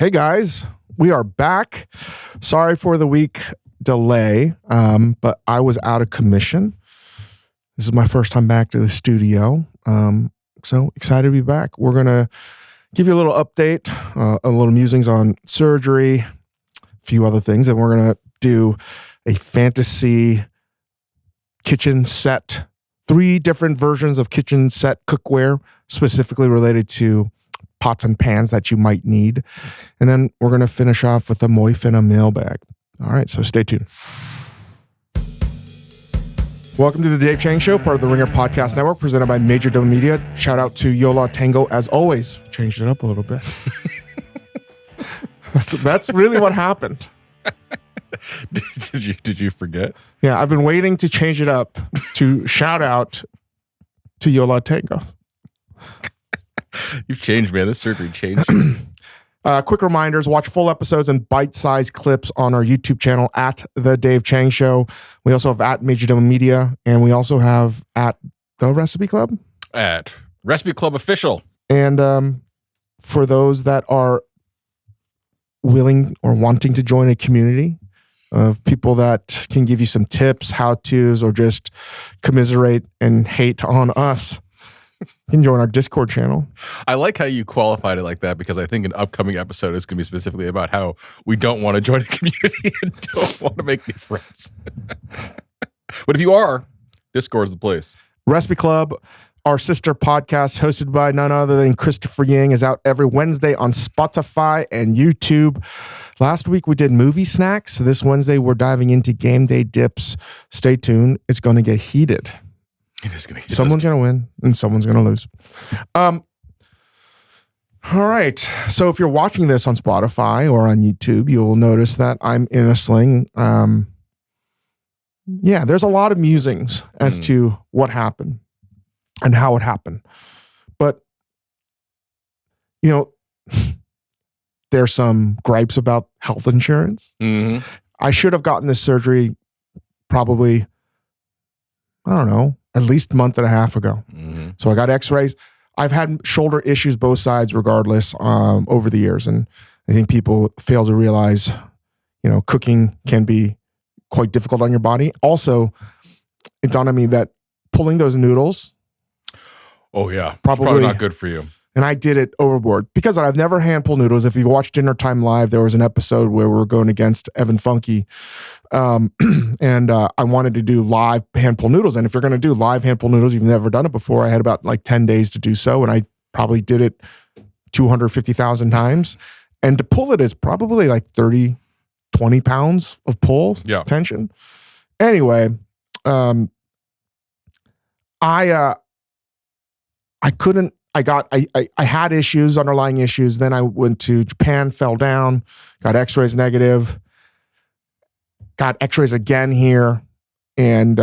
Hey guys, we are back. Sorry for the week delay, but I was out of commission. This is my first time back to the studio. So excited to be back. We're going to give you a little update, a little musings on surgery, a few other things, and we're going to do a fantasy kitchen set, 3 different versions of kitchen set cookware, specifically related to pots and pans that you might need. And then we're going to finish off with a MOIF and a mailbag. All right, so stay tuned. Welcome to the Dave Chang Show, part of the Ringer Podcast Network, presented by Major Domo Media. Shout out to Yola Tango, as always. Changed it up a little bit. That's really what happened. Did you forget? Yeah, I've been waiting to change it up to shout out to Yola Tango. You've changed, man. This surgery changed. Quick reminders, watch full episodes and bite-sized clips on our YouTube channel at The Dave Chang Show. We also have at Major Domo Media, and we also have at The Recipe Club. At Recipe Club Official. And for those that are willing or wanting to join a community of people that can give you some tips, how-tos, or just commiserate and hate on us, you can join our Discord channel. I like how you qualified it like that, because I think an upcoming episode is going to be specifically about how we don't want to join a community and don't want to make new friends. But if you are, Discord's the place. Recipe Club, our sister podcast, hosted by none other than Christopher Yang, is out every Wednesday on Spotify and YouTube. Last week we did movie snacks. This Wednesday we're diving into game day dips. Stay tuned. It's going to get heated. It is going to. Someone's going to win and someone's going to lose. All right. So if you're watching this on Spotify or on YouTube, you'll notice that I'm in a sling. Yeah, there's a lot of musings as to what happened and how it happened. But, you know, there's some gripes about health insurance. Mm-hmm. I should have gotten this surgery probably, I don't know, at least a month and a half ago. Mm-hmm. So I got x-rays. I've had shoulder issues both sides regardless over the years. And I think people fail to realize, cooking can be quite difficult on your body. Also, it dawned on me that pulling those noodles. Oh, yeah. Probably not good for you. And I did it overboard because I've never hand pulled noodles. If you've watched Dinner Time Live, there was an episode where we were going against Evan Funky. And I wanted to do live hand pull noodles. And if you're going to do live hand pull noodles, you've never done it before. I had about 10 days to do so. And I probably did it 250,000 times. And to pull it is probably 30, 20 pounds of pull tension. Anyway, I couldn't. I had issues, underlying issues. Then I went to Japan, fell down, got x-rays negative, got x-rays again here, and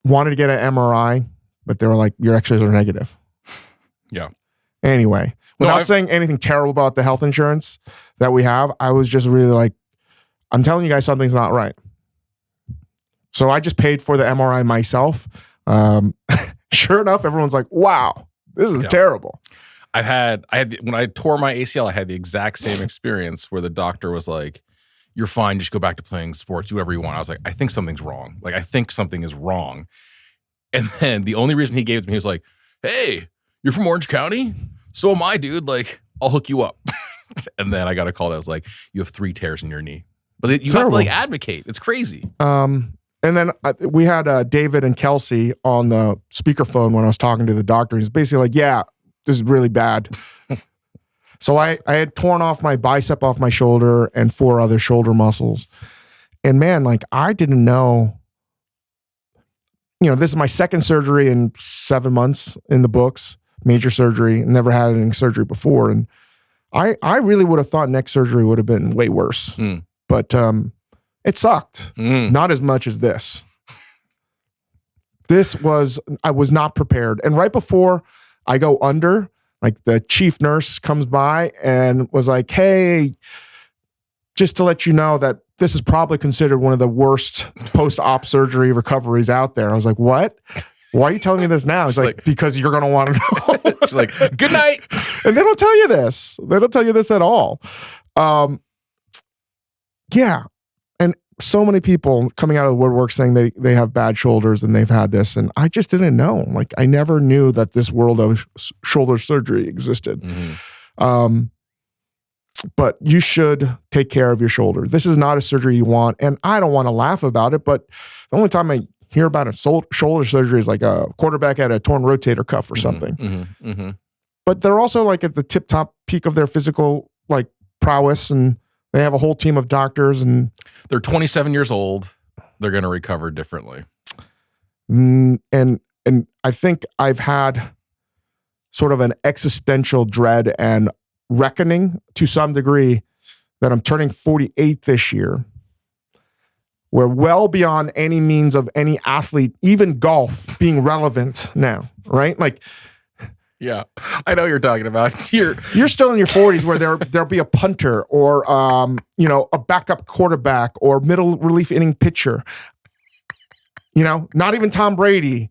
wanted to get an MRI, but they were like, your x-rays are negative. Yeah. Anyway, without saying anything terrible about the health insurance that we have, I was just really like, I'm telling you guys something's not right. So I just paid for the MRI myself. Sure enough, everyone's like, wow. This is terrible. I had when I tore my ACL, I had the exact same experience where the doctor was like, "You're fine. Just go back to playing sports. Do whatever you want." I was like, "I think something's wrong. I think something is wrong." And then the only reason he gave it to me, he was like, "Hey, you're from Orange County? So am I, dude. I'll hook you up." And then I got a call that was like, "You have 3 tears in your knee." But you have to advocate. It's crazy. And then we had David and Kelsey on the speakerphone when I was talking to the doctor. He's basically like, yeah, this is really bad. So I had torn off my bicep off my shoulder and 4 other shoulder muscles. And man, I didn't know, this is my second surgery in 7 months in the books, major surgery, never had any surgery before. And I really would have thought neck surgery would have been way worse. But it sucked. Not as much as this. I was not prepared. And right before I go under, the chief nurse comes by and was like, hey, just to let you know that this is probably considered one of the worst post-op surgery recoveries out there. I was like, what? Why are you telling me this now? It's like, because you're going to want to know. She's like, good night. And they don't tell you this. They don't tell you this at all. Yeah. And so many people coming out of the woodwork saying they have bad shoulders and they've had this. And I just didn't know. Like, I never knew that this world of shoulder surgery existed. But you should take care of your shoulder. This is not a surgery you want. And I don't want to laugh about it, but the only time I hear about a shoulder surgery is like a quarterback had a torn rotator cuff or something. But they're also like at the tip top peak of their physical like prowess, and they have a whole team of doctors, and they're 27 years old. They're going to recover differently. And I think I've had sort of an existential dread and reckoning to some degree that I'm turning 48 this year. We're well beyond any means of any athlete, even golf, being relevant now, right? Like, yeah, I know what you're talking about. You're still in your 40s where there'll be a punter or a backup quarterback or middle relief inning pitcher. Not even Tom Brady.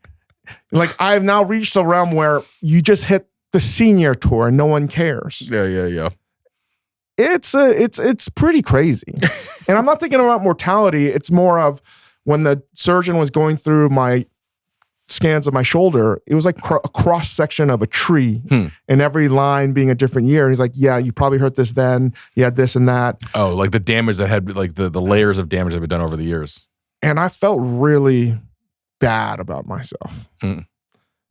Like, I have now reached a realm where you just hit the senior tour and no one cares. Yeah. It's pretty crazy. And I'm not thinking about mortality. It's more of when the surgeon was going through my scans of my shoulder, it was like a cross section of a tree and every line being a different year. And he's like, yeah, you probably hurt this then. You had this and that. Oh, like the damage that had, like the layers of damage that had been done over the years. And I felt really bad about myself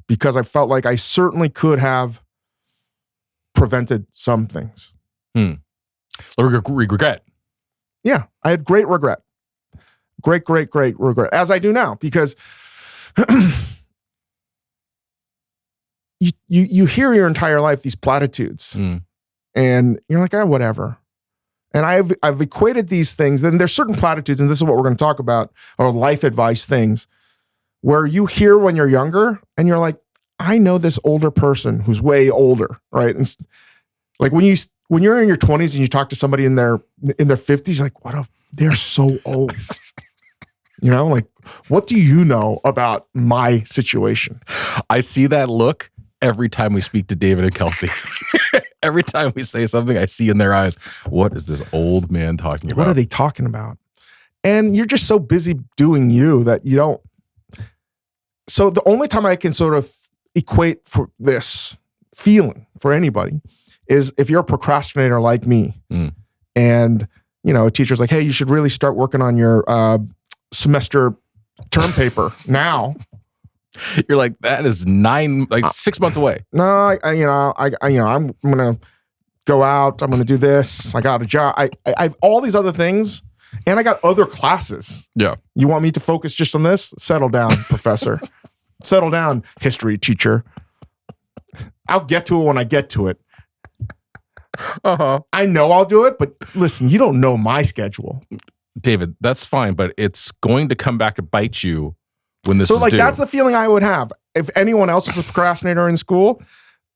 because I felt like I certainly could have prevented some things. Regret. Yeah, I had great regret. Great regret, as I do now, because you hear your entire life these platitudes and you're like, whatever. And I've equated these things, and there's certain platitudes, and this is what we're going to talk about, or life advice things, where you hear when you're younger and you're like, I know this older person who's way older, right? And like when you're in your 20s and you talk to somebody in their 50s, you're like, they're so old. Like, what do you know about my situation? I see that look every time we speak to David and Kelsey. Every time we say something, I see in their eyes, what is this old man talking about? What are they talking about? And you're just so busy doing you that you don't. So the only time I can sort of equate for this feeling for anybody is if you're a procrastinator like me and, a teacher's like, hey, you should really start working on your semester term paper now. You're like, that is 6 months away. No, I'm going to go out. I'm going to do this. I got a job. I have all these other things, and I got other classes. Yeah. You want me to focus just on this? Settle down, professor. Settle down, history teacher. I'll get to it when I get to it. I know I'll do it, but listen, you don't know my schedule. David, that's fine, but it's going to come back to bite you when this is due. That's the feeling I would have. If anyone else is a procrastinator in school,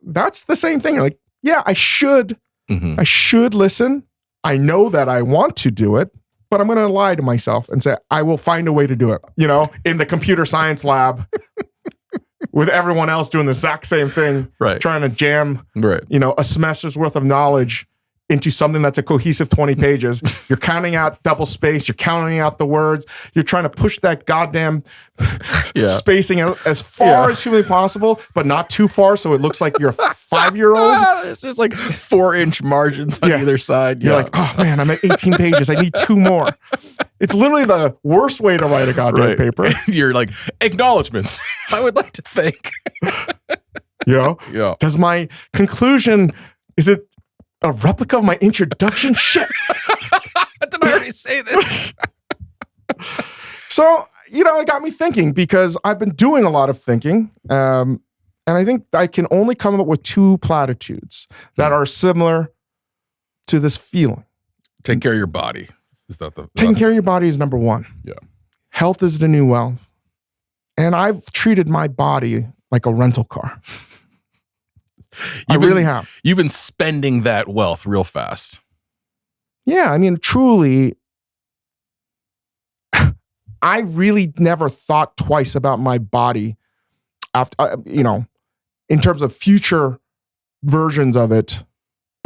that's the same thing. You're like, yeah, I should listen. I know that I want to do it, but I'm going to lie to myself and say, I will find a way to do it, in the computer science lab with everyone else doing the exact same thing, right? Trying to jam, right? A semester's worth of knowledge into something that's a cohesive 20 pages. You're counting out double space. You're counting out the words. You're trying to push that goddamn spacing out as far as humanly possible, but not too far so it looks like you're a 5-year-old. It's just like 4-inch margins on either side. You're like, oh man, I'm at 18 pages. I need 2 more. It's literally the worst way to write a goddamn paper. You're like, acknowledgments. I would like to thank. Yeah. Does my conclusion, is it a replica of my introduction? Shit. Did I already say this? So, it got me thinking because I've been doing a lot of thinking. And I think I can only come up with 2 platitudes that are similar to this feeling. Take care of your body. Is that taking care of your body is number 1. Yeah. Health is the new wealth. And I've treated my body like a rental car. I really have. You've been spending that wealth real fast. Yeah, I mean, truly, I really never thought twice about my body after, in terms of future versions of it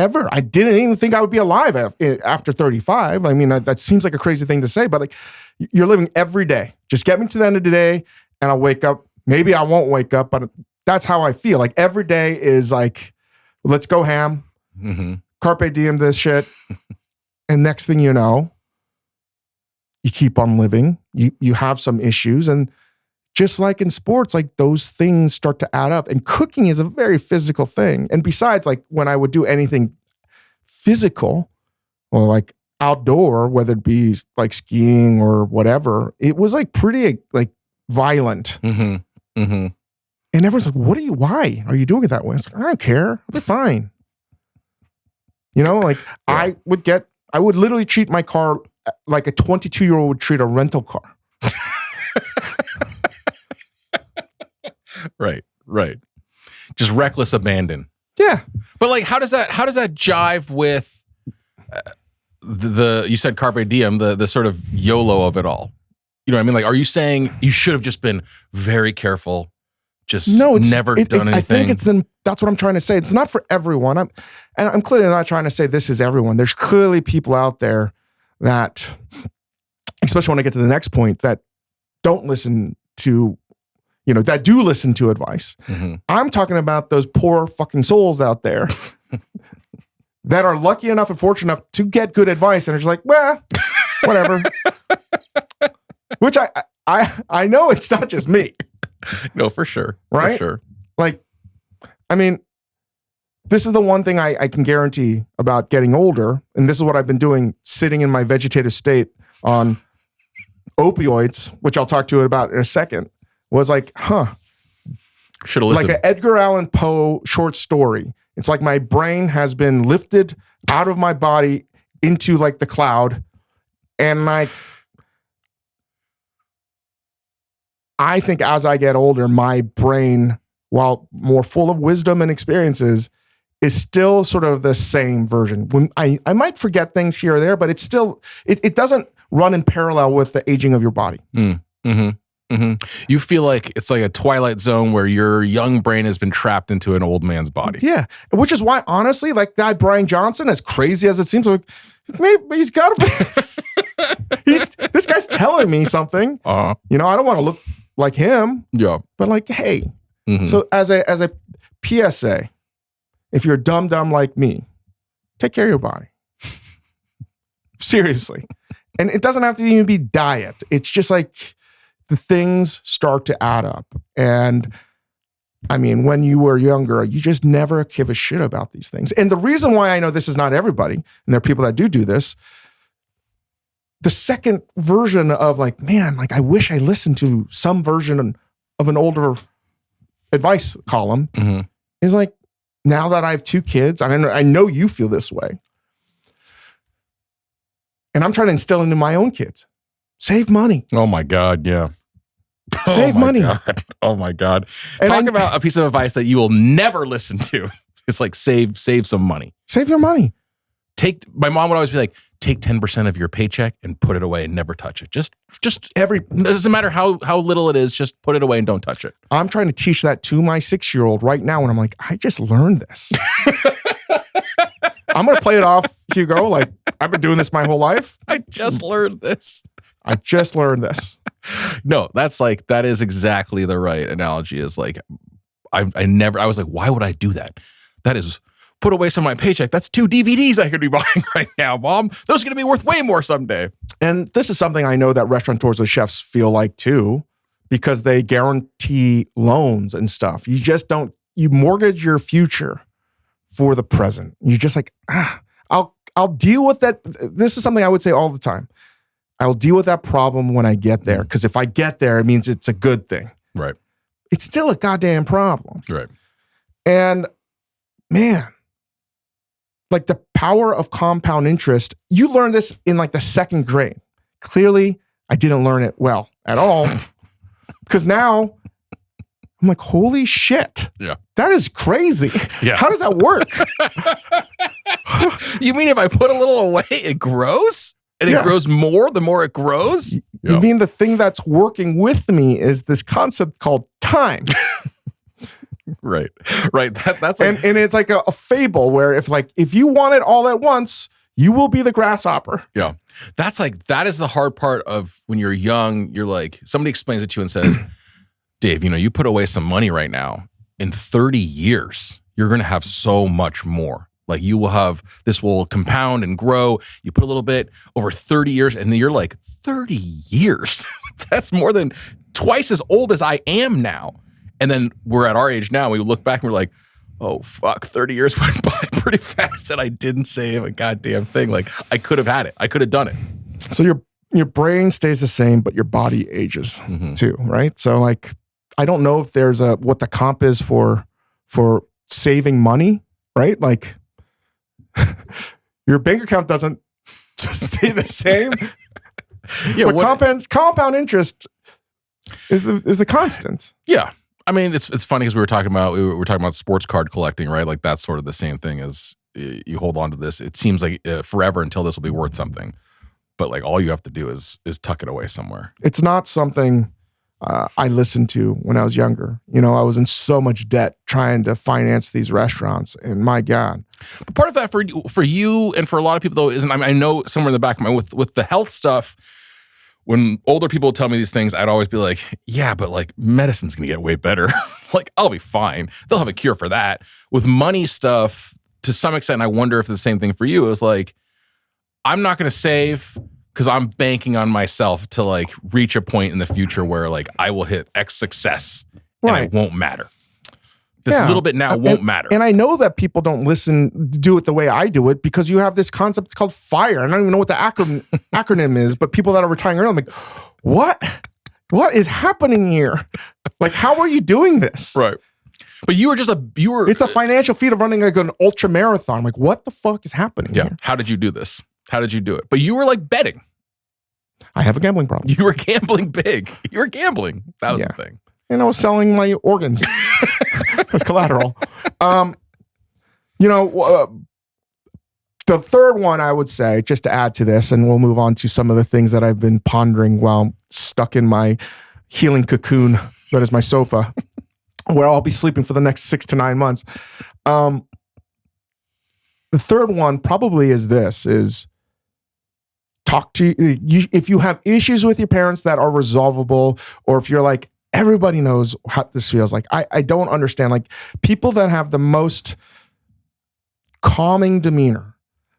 ever. I didn't even think I would be alive after 35. I mean, that seems like a crazy thing to say, but like you're living every day. Just get me to the end of the day and I'll wake up. Maybe I won't wake up, but that's how I feel. Like every day is like, let's go ham, carpe diem this shit. And next thing you know, you keep on living. You have some issues. And just like in sports, like those things start to add up. And cooking is a very physical thing. And besides, like when I would do anything physical or like outdoor, whether it be like skiing or whatever, it was like pretty like violent. And everyone's like, why are you doing it that way? I was like, I don't care. I'll be fine. You know, like I would literally treat my car like a 22-year-old would treat a rental car. Right. Just reckless abandon. Yeah. But like, how does that jive with you said carpe diem, the sort of YOLO of it all? You know what I mean? Like, are you saying you should have just been very careful, never done anything? I think that's what I'm trying to say. It's not for everyone. I'm clearly not trying to say this is everyone. There's clearly people out there that, especially when I get to the next point, that don't listen to, that do listen to advice. I'm talking about those poor fucking souls out there that are lucky enough and fortunate enough to get good advice and are just like, well, whatever. Which I know it's not just me. No, for sure. Right? For sure. Like, I mean, this is the one thing I can guarantee about getting older, and this is what I've been doing, sitting in my vegetative state on opioids, which I'll talk to you about in a second, was like, should have listened. Like an Edgar Allan Poe short story. It's like my brain has been lifted out of my body into like the cloud, and like, I think as I get older, my brain, while more full of wisdom and experiences, is still sort of the same version. When I might forget things here or there, but it's still, it doesn't run in parallel with the aging of your body. You feel like it's like a Twilight Zone where your young brain has been trapped into an old man's body. Yeah. Which is why, honestly, like that Brian Johnson, as crazy as it seems, like maybe he's got to be, this guy's telling me something. I don't want to look like him. Yeah. But like, hey, so as a PSA, if you're dumb like me, take care of your body. Seriously. And it doesn't have to even be diet. It's just like the things start to add up. And I mean, when you were younger, you just never give a shit about these things. And the reason why I know this is not everybody, and there are people that do this, the second version of like, man, like I wish I listened to some version of an older advice column is like, now that I have 2 kids, and I know you feel this way, and I'm trying to instill into my own kids, save money. Oh my God, yeah. Save money. God. Oh my God. Talk about a piece of advice that you will never listen to. It's like save some money. Save your money. My mom would always be like, take 10% of your paycheck and put it away and never touch it. Just it doesn't matter how little it is, just put it away and don't touch it. I'm trying to teach that to my 6-year-old right now, and I'm like, I just learned this. I'm going to play it off, Hugo, like I've been doing this my whole life. I just learned this. No, that is exactly the right analogy. Is like, I was like, why would I do that? That is put away some of my paycheck. That's 2 DVDs I could be buying right now, Mom. Those are going to be worth way more someday. And this is something I know that restaurateurs and chefs feel like too, because they guarantee loans and stuff. You mortgage your future for the present. You just like, I'll deal with that. This is something I would say all the time. I'll deal with that problem when I get there. Because if I get there, it means it's a good thing. Right. It's still a goddamn problem. Right. And man, like the power of compound interest, you learn this in like the 2nd grade. Clearly, I didn't learn it well at all. Because now I'm like, holy shit. Yeah. That is crazy. Yeah. How does that work? You mean if I put a little away, it grows? And it grows more the more it grows? You mean the thing that's working with me is this concept called time. Right. That's like, And it's like a fable where if you want it all at once, you will be the grasshopper. yeah. That is the hard part of when you're young. You're like, somebody explains it to you and says, Dave, you put away some money right now. In 30 years, you're going to have so much more. Like this will compound and grow. You put a little bit over 30 years and then you're like, 30 years? That's more than twice as old as I am now. And then we're at our age now. We look back and we're like, oh, fuck, 30 years went by pretty fast and I didn't save a goddamn thing. Like I could have had it. I could have done it. So your brain stays the same, but your body ages too, right? So like, I don't know if there's what the comp is for saving money, right? Like your bank account doesn't stay the same. Yeah, but compound interest is the constant. Yeah. I mean, it's funny because we were talking about sports card collecting, right? Like that's sort of the same thing as you hold on to this. It seems like forever until this will be worth something, but like all you have to do is tuck it away somewhere. It's not something I listened to when I was younger. I was in so much debt trying to finance these restaurants, and my God. But part of that for you and for a lot of people though isn't. I know somewhere in the back of my with the health stuff. When older people tell me these things, I'd always be like, yeah, but like medicine's gonna get way better. Like I'll be fine. They'll have a cure for that. With money stuff, to some extent, and I wonder if the same thing for you is like, I'm not gonna save because I'm banking on myself to like reach a point in the future where like I will hit X success and it won't matter. This little bit now won't matter. And I know that people don't do it the way I do it because you have this concept called FIRE. I don't even know what the acronym is, but people that are retiring early, I'm like, what is happening here? Like, how are you doing this? Right. But it's the financial feat of running like an ultra marathon. I'm like, what the fuck is happening here? How did you do this? How did you do it? But you were like betting. I have a gambling problem. You were gambling big. You were gambling. That was the thing. And I was selling my organs as collateral. The third one I would say, just to add to this, and we'll move on to some of the things that I've been pondering while stuck in my healing cocoon that is my sofa, where I'll be sleeping for the next 6 to 9 months. The third one probably is talk to you. If you have issues with your parents that are resolvable, or if you're like, everybody knows how this feels like. I don't understand. Like people that have the most calming demeanor,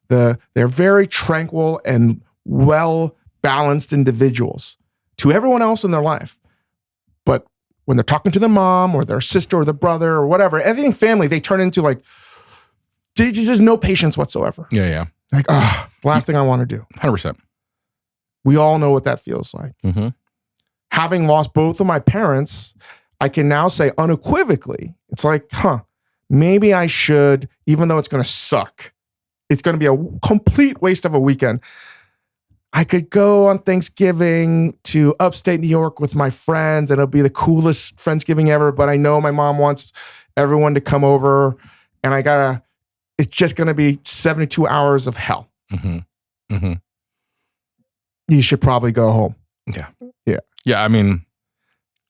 they're very tranquil and well-balanced individuals to everyone else in their life. But when they're talking to their mom or their sister or their brother or whatever, anything family, they turn into like, there's no patience whatsoever. Yeah. Like, last thing I want to do. 100%. We all know what that feels like. Mm-hmm. Having lost both of my parents, I can now say unequivocally, it's like, maybe I should, even though it's going to suck. It's going to be a complete waste of a weekend. I could go on Thanksgiving to upstate New York with my friends, and it'll be the coolest Friendsgiving ever, but I know my mom wants everyone to come over, and it's just going to be 72 hours of hell. Mm-hmm. Mm-hmm. You should probably go home. Yeah. Yeah, I mean,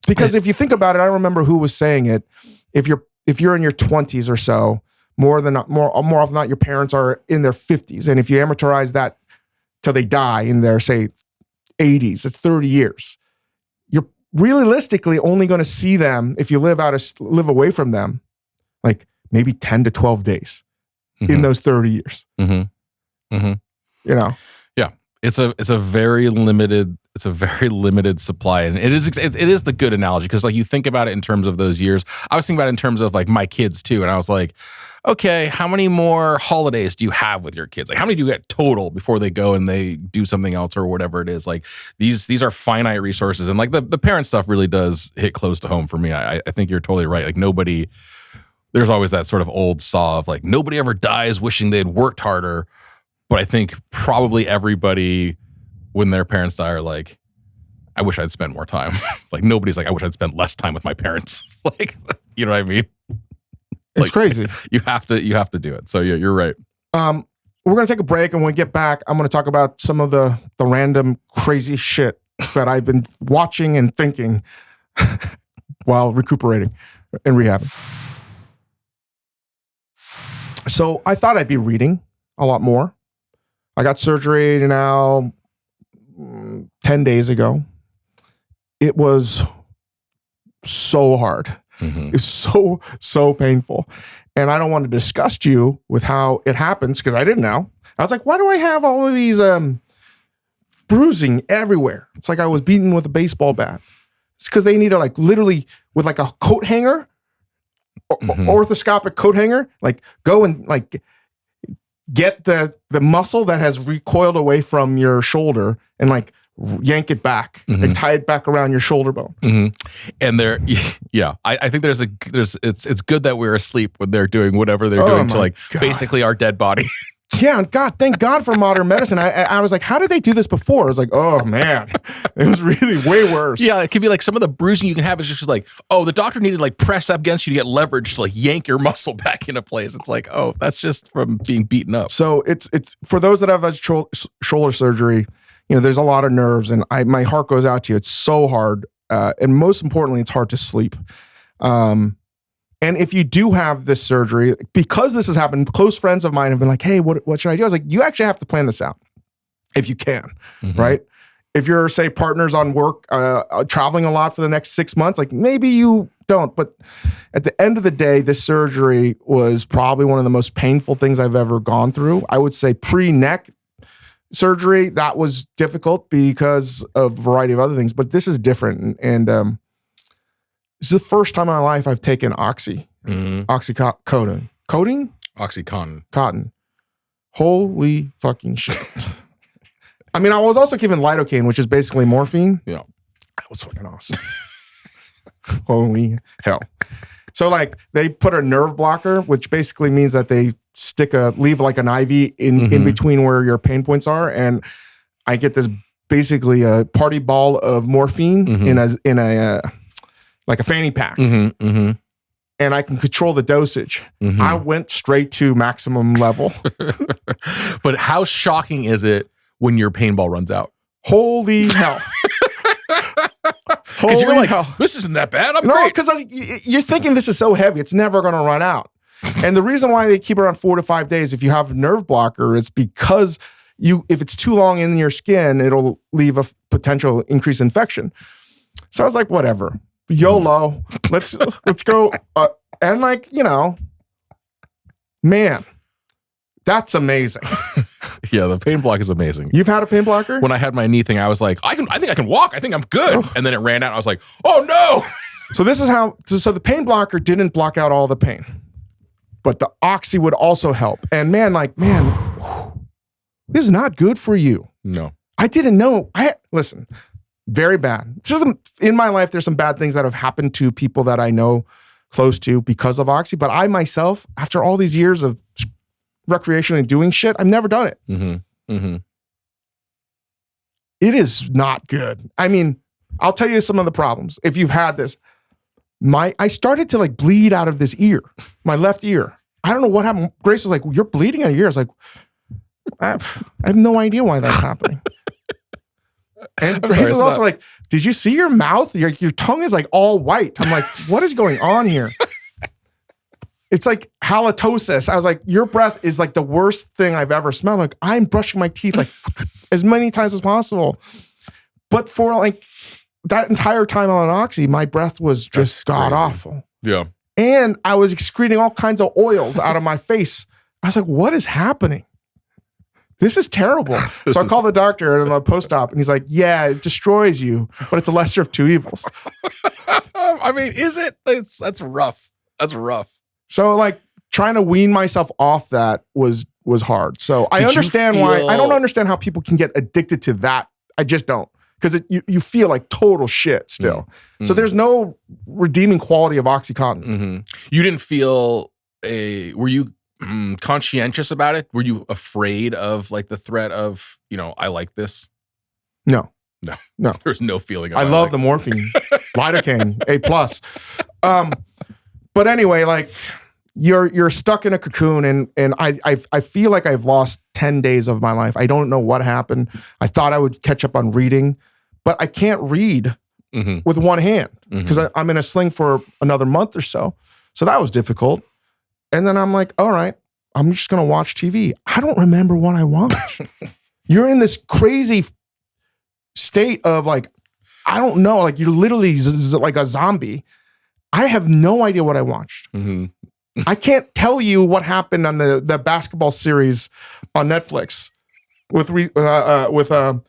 because if you think about it, I don't remember who was saying it. If you're in your 20s or so, more often than not, your parents are in their 50s, and if you amortize that till they die in their say 80s, it's 30 years. You're realistically only going to see them if you live away from them, like maybe 10 to 12 days in those 30 years. Mm-hmm. Mm-hmm. Yeah, it's a very limited. It's a very limited supply, and it is the good analogy because like you think about it in terms of those years. I was thinking about it in terms of like my kids too, and I was like, okay, how many more holidays do you have with your kids? Like how many do you get total before they go and they do something else or whatever it is? Like these are finite resources, and like the parent stuff really does hit close to home for me. I think you're totally right. Like there's always that sort of old saw of like nobody ever dies wishing they'd worked harder, but I think probably everybody, when their parents die, are like, I wish I'd spent more time. Like nobody's like, I wish I'd spent less time with my parents. Like, you know what I mean? It's like, crazy. You have to do it. So yeah, you're right. We're gonna take a break, and when we get back, I'm gonna talk about some of the random crazy shit that I've been watching and thinking while recuperating and rehabbing. So I thought I'd be reading a lot more. I got surgery now 10 days ago. It was so hard. It's so painful. And I don't want to disgust you with how it happens because I didn't know. I was like, why do I have all of these bruising everywhere? It's like I was beaten with a baseball bat. It's because they need to like literally with like a coat hanger, orthoscopic coat hanger, like go and like get the muscle that has recoiled away from your shoulder and like yank it back and tie it back around your shoulder bone. And I think it's good that we're asleep when they're doing whatever they're doing to like basically our dead body. Yeah, God, thank God for modern medicine. I was like, how did they do this before? I was like, oh man, it was really way worse. Yeah, it could be like some of the bruising you can have is just like, oh, the doctor needed to like press up against you to get leverage to like yank your muscle back into place. It's like, oh, that's just from being beaten up. So it's for those that have shoulder surgery, you know, there's a lot of nerves, and my heart goes out to you. It's so hard, and most importantly, it's hard to sleep. And if you do have this surgery, because this has happened, close friends of mine have been like, hey, what should I do? I was like, you actually have to plan this out if you can, right? If you're, say, partners on work, traveling a lot for the next 6 months, like maybe you don't. But at the end of the day, this surgery was probably one of the most painful things I've ever gone through. I would say pre-neck surgery, that was difficult because of a variety of other things. But this is different. And this is the first time in my life I've taken oxycodone. Codeine? Oxycontin. Cotton. Holy fucking shit. I mean, I was also given lidocaine, which is basically morphine. Yeah. That was fucking awesome. Holy hell. So like they put a nerve blocker, which basically means that they leave like an IV in between where your pain points are. And I get this basically a party ball of morphine in a like a fanny pack. And I can control the dosage. I went straight to maximum level. But how shocking is it when your pain ball runs out? Holy hell. Because you're like, this isn't that bad. I'm great. Because you're thinking this is so heavy, it's never going to run out. And the reason why they keep it around 4 to 5 days if you have a nerve blocker is because if it's too long in your skin, it'll leave a potential increased infection. So I was like, whatever. YOLO. Let's go. And like, you know, man, that's amazing. Yeah, the pain block is amazing. You've had a pain blocker? When I had my knee thing, I was like, I think I can walk. I think I'm good. And then it ran out. I was like, oh no. So this is how, so the pain blocker didn't block out all the pain, but the oxy would also help. And man, this is not good for you. No. I didn't know. Listen, very bad. In my life, there's some bad things that have happened to people that I know close to because of oxy. But I myself, after all these years of recreationally doing shit, I've never done it. It is not good. I mean, I'll tell you some of the problems. If you've had this, I started to like bleed out of this ear, my left ear. I don't know what happened. Grace was like, you're bleeding out of your ear. I was like, I have no idea why that's happening. And Grace was also like, did you see your mouth? Your tongue is like all white. I'm like, what is going on here? It's like halitosis. I was like, your breath is like the worst thing I've ever smelled. Like I'm brushing my teeth like as many times as possible. But for like that entire time on oxy, my breath was just god awful. Yeah. And I was excreting all kinds of oils out of my face. I was like, what is happening? This is terrible. So I called the doctor in a post-op and he's like, yeah, it destroys you, but it's a lesser of two evils. I mean, is it? That's rough. That's rough. So like trying to wean myself off that was hard. So I understand why. I don't understand how people can get addicted to that. I just don't. Because you feel like total shit still. So there's no redeeming quality of OxyContin. You didn't feel were you conscientious about it? Were you afraid of like the threat of, I like this? No. There's no feeling. I love the morphine, lidocaine, A+. But anyway, like you're stuck in a cocoon, and I feel like I've lost 10 days of my life. I don't know what happened. I thought I would catch up on reading, but I can't read with one hand because I'm in a sling for another month or so. So that was difficult. And then I'm like, all right, I'm just going to watch TV. I don't remember what I watched. You're in this crazy state of like, I don't know, like you're literally like a zombie. I have no idea what I watched. Mm-hmm. I can't tell you what happened on the basketball series on Netflix with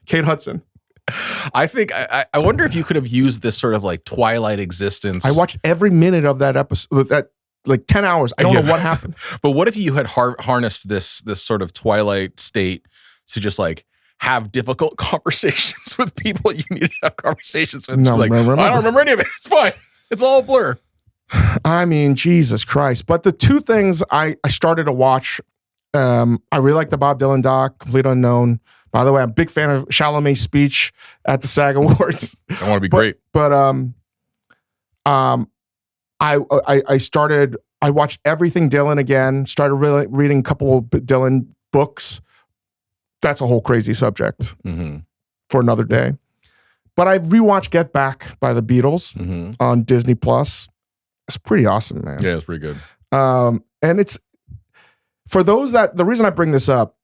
Kate Hudson. I think I wonder if you could have used this sort of like Twilight existence. I watched every minute of that episode, that like 10 hours. I don't know what happened. But what if you had harnessed this sort of Twilight state to just like have difficult conversations with people you need to have conversations with? No, like, I don't remember any of it. It's fine. It's all a blur. I mean, Jesus Christ. But the two things I started to watch, I really like the Bob Dylan doc, Complete Unknown. By the way, I'm a big fan of Chalamet's speech at the SAG Awards. I want to be great. But I watched everything Dylan again, started reading a couple of Dylan books. That's a whole crazy subject for another day. But I rewatched Get Back by the Beatles on Disney Plus. It's pretty awesome, man. Yeah, it's pretty good. And it's for those the reason I bring this up,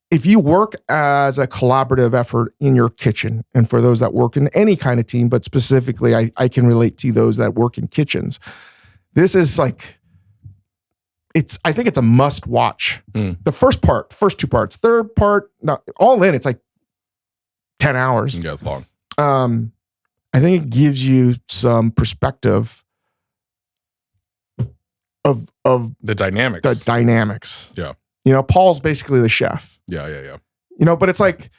if you work as a collaborative effort in your kitchen, and for those that work in any kind of team, but specifically I can relate to those that work in kitchens, this is like, I think it's a must watch. The first two parts, third part, all in, it's like 10 hours. Yeah, it's long. I think it gives you some perspective of the dynamics. Yeah. You know, Paul's basically the chef. Yeah. You know, but it's like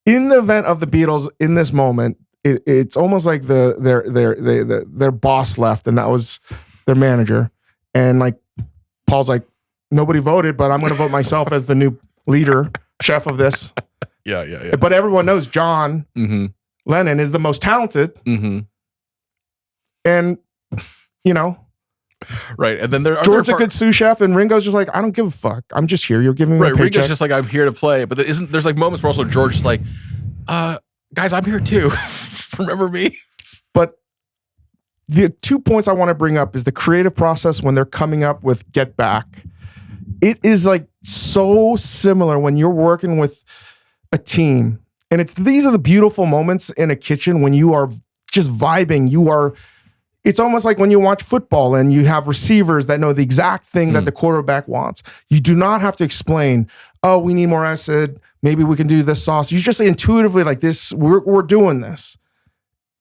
in the event of the Beatles in this moment, it's almost like their boss left, and that was their manager. And like Paul's like, nobody voted, but I'm going to vote myself as the new leader, chef of this. Yeah. But everyone knows John Lennon is the most talented. And, you know. Right. And then George's a good sous chef, and Ringo's just like, I don't give a fuck. I'm just here. You're giving me a paycheck. Ringo's just like, I'm here to play. But there's like moments where also George is like, guys, I'm here too. Remember me? But the 2 points I want to bring up is the creative process when they're coming up with Get Back. It is like so similar when you're working with a team. And these are the beautiful moments in a kitchen when you are just vibing. It's almost like when you watch football and you have receivers that know the exact thing that the quarterback wants. You do not have to explain, oh, we need more acid. Maybe we can do this sauce. You just intuitively like this, we're doing this.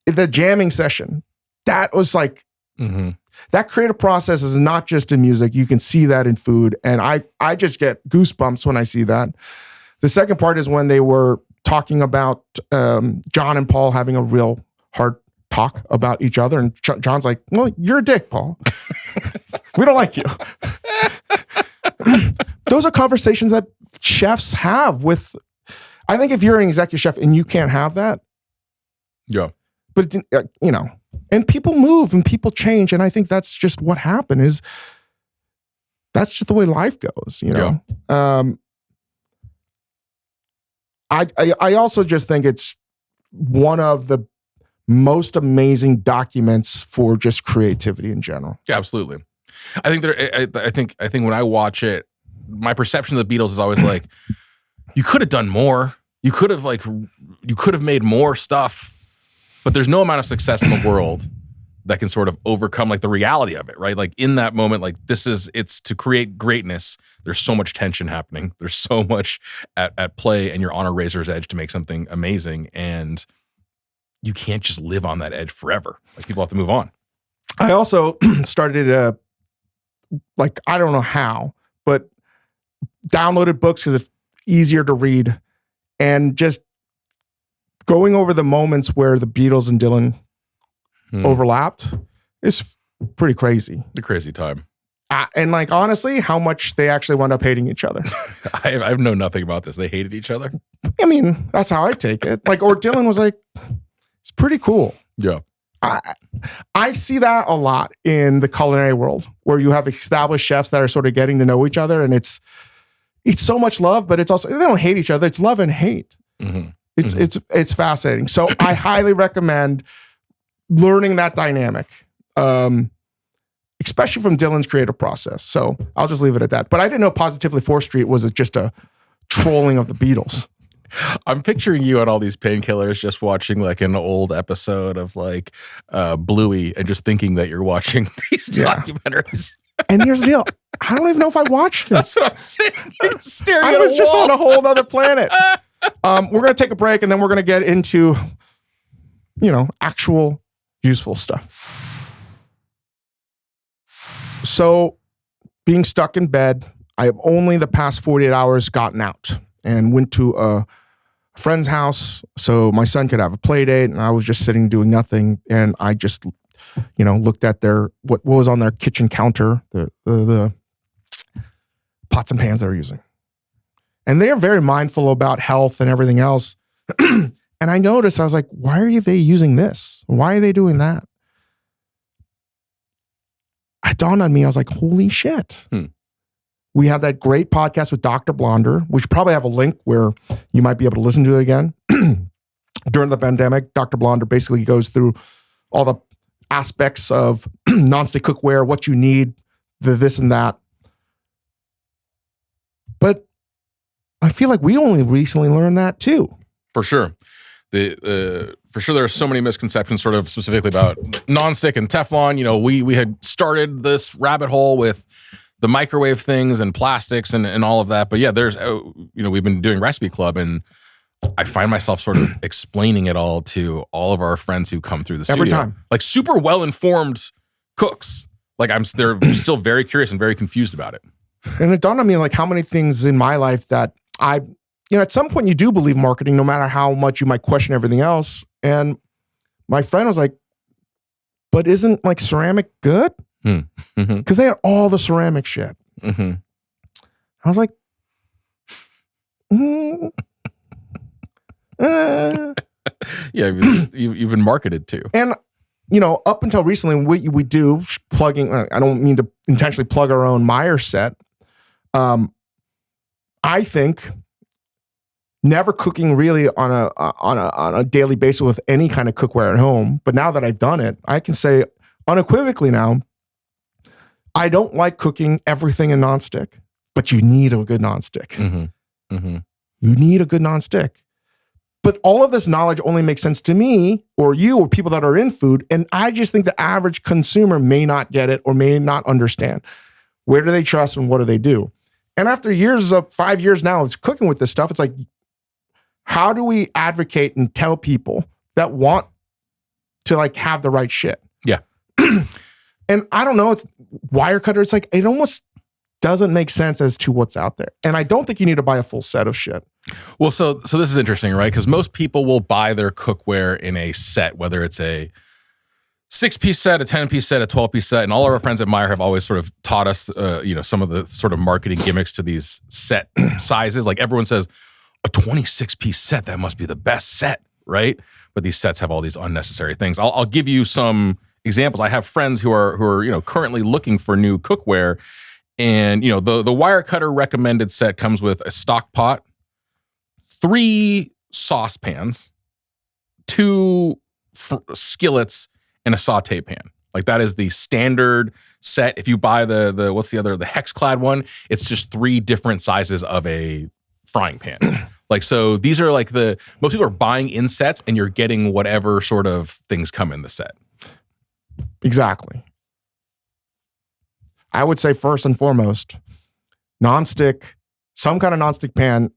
The jamming session, that was like, that creative process is not just in music. You can see that in food. And I just get goosebumps when I see that. The second part is when they were talking about John and Paul having a real hard talk about each other. And John's like, well, you're a dick, Paul. We don't like you. Those are conversations that chefs have with, I think if you're an executive chef and you can't have that. Yeah. But, you know, and people move and people change. And I think that's just what happened that's just the way life goes, you know? Yeah. I also just think it's one of the most amazing documents for just creativity in general. Yeah, absolutely. I think when I watch it, my perception of the Beatles is always like, you could have done more. You could have made more stuff, but there's no amount of success in the world that can sort of overcome like the reality of it, right? Like in that moment, like it's to create greatness. There's so much tension happening. There's so much at play, and you're on a razor's edge to make something amazing. And you can't just live on that edge forever. Like people have to move on. I also started like, I don't know how, but downloaded books because it's easier to read, and just going over the moments where the Beatles and Dylan overlapped is pretty crazy. The crazy time. And like, honestly, how much they actually wound up hating each other. I know nothing about this. They hated each other? I mean, that's how I take it. Like, or Dylan was like, it's pretty cool. Yeah. I see that a lot in the culinary world, where you have established chefs that are sort of getting to know each other, and it's so much love, but it's also, they don't hate each other. It's love and hate. It's fascinating. So I highly recommend learning that dynamic. especially from Dylan's creative process. So I'll just leave it at that. But I didn't know Positively 4th Street was just a trolling of the Beatles. I'm picturing you on all these painkillers, just watching like an old episode of like Bluey, and just thinking that you're watching these documentaries. And here's the deal: I don't even know if I watched it. That's what I'm saying. I'm staring I at was a just wall. on a whole other planet. We're gonna take a break, and then we're gonna get into, actual useful stuff. So, being stuck in bed, I have only the past 48 hours gotten out and went to a friend's house so my son could have a play date, and I was just sitting doing nothing, and I just looked at what was on their kitchen counter, the pots and pans they were using. And they are very mindful about health and everything else. And I noticed, I was like, why are they using this? Why are they doing that? It dawned on me, I was like, holy shit. We have that great podcast with Dr. Blonder, which probably have a link where you might be able to listen to it again. During the pandemic, Dr. Blonder basically goes through all the aspects of nonstick cookware, what you need, this and that. But I feel like we only recently learned that too. For sure. For sure, there are so many misconceptions sort of specifically about nonstick and Teflon. We had started this rabbit hole with the microwave things and plastics and all of that. But yeah, there's, we've been doing Recipe Club, and I find myself sort of explaining it all to all of our friends who come through the studio. Every time. Like super well-informed cooks. Like they're still very curious and very confused about it. And it dawned on me like how many things in my life that at some point you do believe marketing, no matter how much you might question everything else. And my friend was like, but isn't like ceramic good? Because they had all the ceramic shit. I was like, yeah, you've been marketed to. And, up until recently, we do plugging, I don't mean to intentionally plug our own Meyer set. I think never cooking really on a daily basis with any kind of cookware at home. But now that I've done it, I can say unequivocally now, I don't like cooking everything in nonstick, but you need a good nonstick. You need a good nonstick. But all of this knowledge only makes sense to me or you or people that are in food. And I just think the average consumer may not get it or may not understand. Where do they trust and what do they do? And after 5 years now of cooking with this stuff, it's like, how do we advocate and tell people that want to like have the right shit? Yeah. And I don't know, it's wire cutter. It's like, it almost doesn't make sense as to what's out there. And I don't think you need to buy a full set of shit. Well, so this is interesting, right? Because most people will buy their cookware in a set, whether it's a 6-piece set, a 10-piece set, a 12-piece set. And all of our friends at Meyer have always sort of taught us, some of the sort of marketing gimmicks to these set sizes. Like everyone says, a 26-piece set, that must be the best set, right? But these sets have all these unnecessary things. I'll give you some examples. I have friends who are currently looking for new cookware, and the wire cutter recommended set comes with a stock pot, 3 saucepans, 2 skillets, and a saute pan. Like that is the standard set. If you buy the HexClad one, it's just 3 different sizes of a frying pan. Like, so these are like most people are buying in sets, and you're getting whatever sort of things come in the set. Exactly. I would say first and foremost, nonstick, some kind of nonstick pan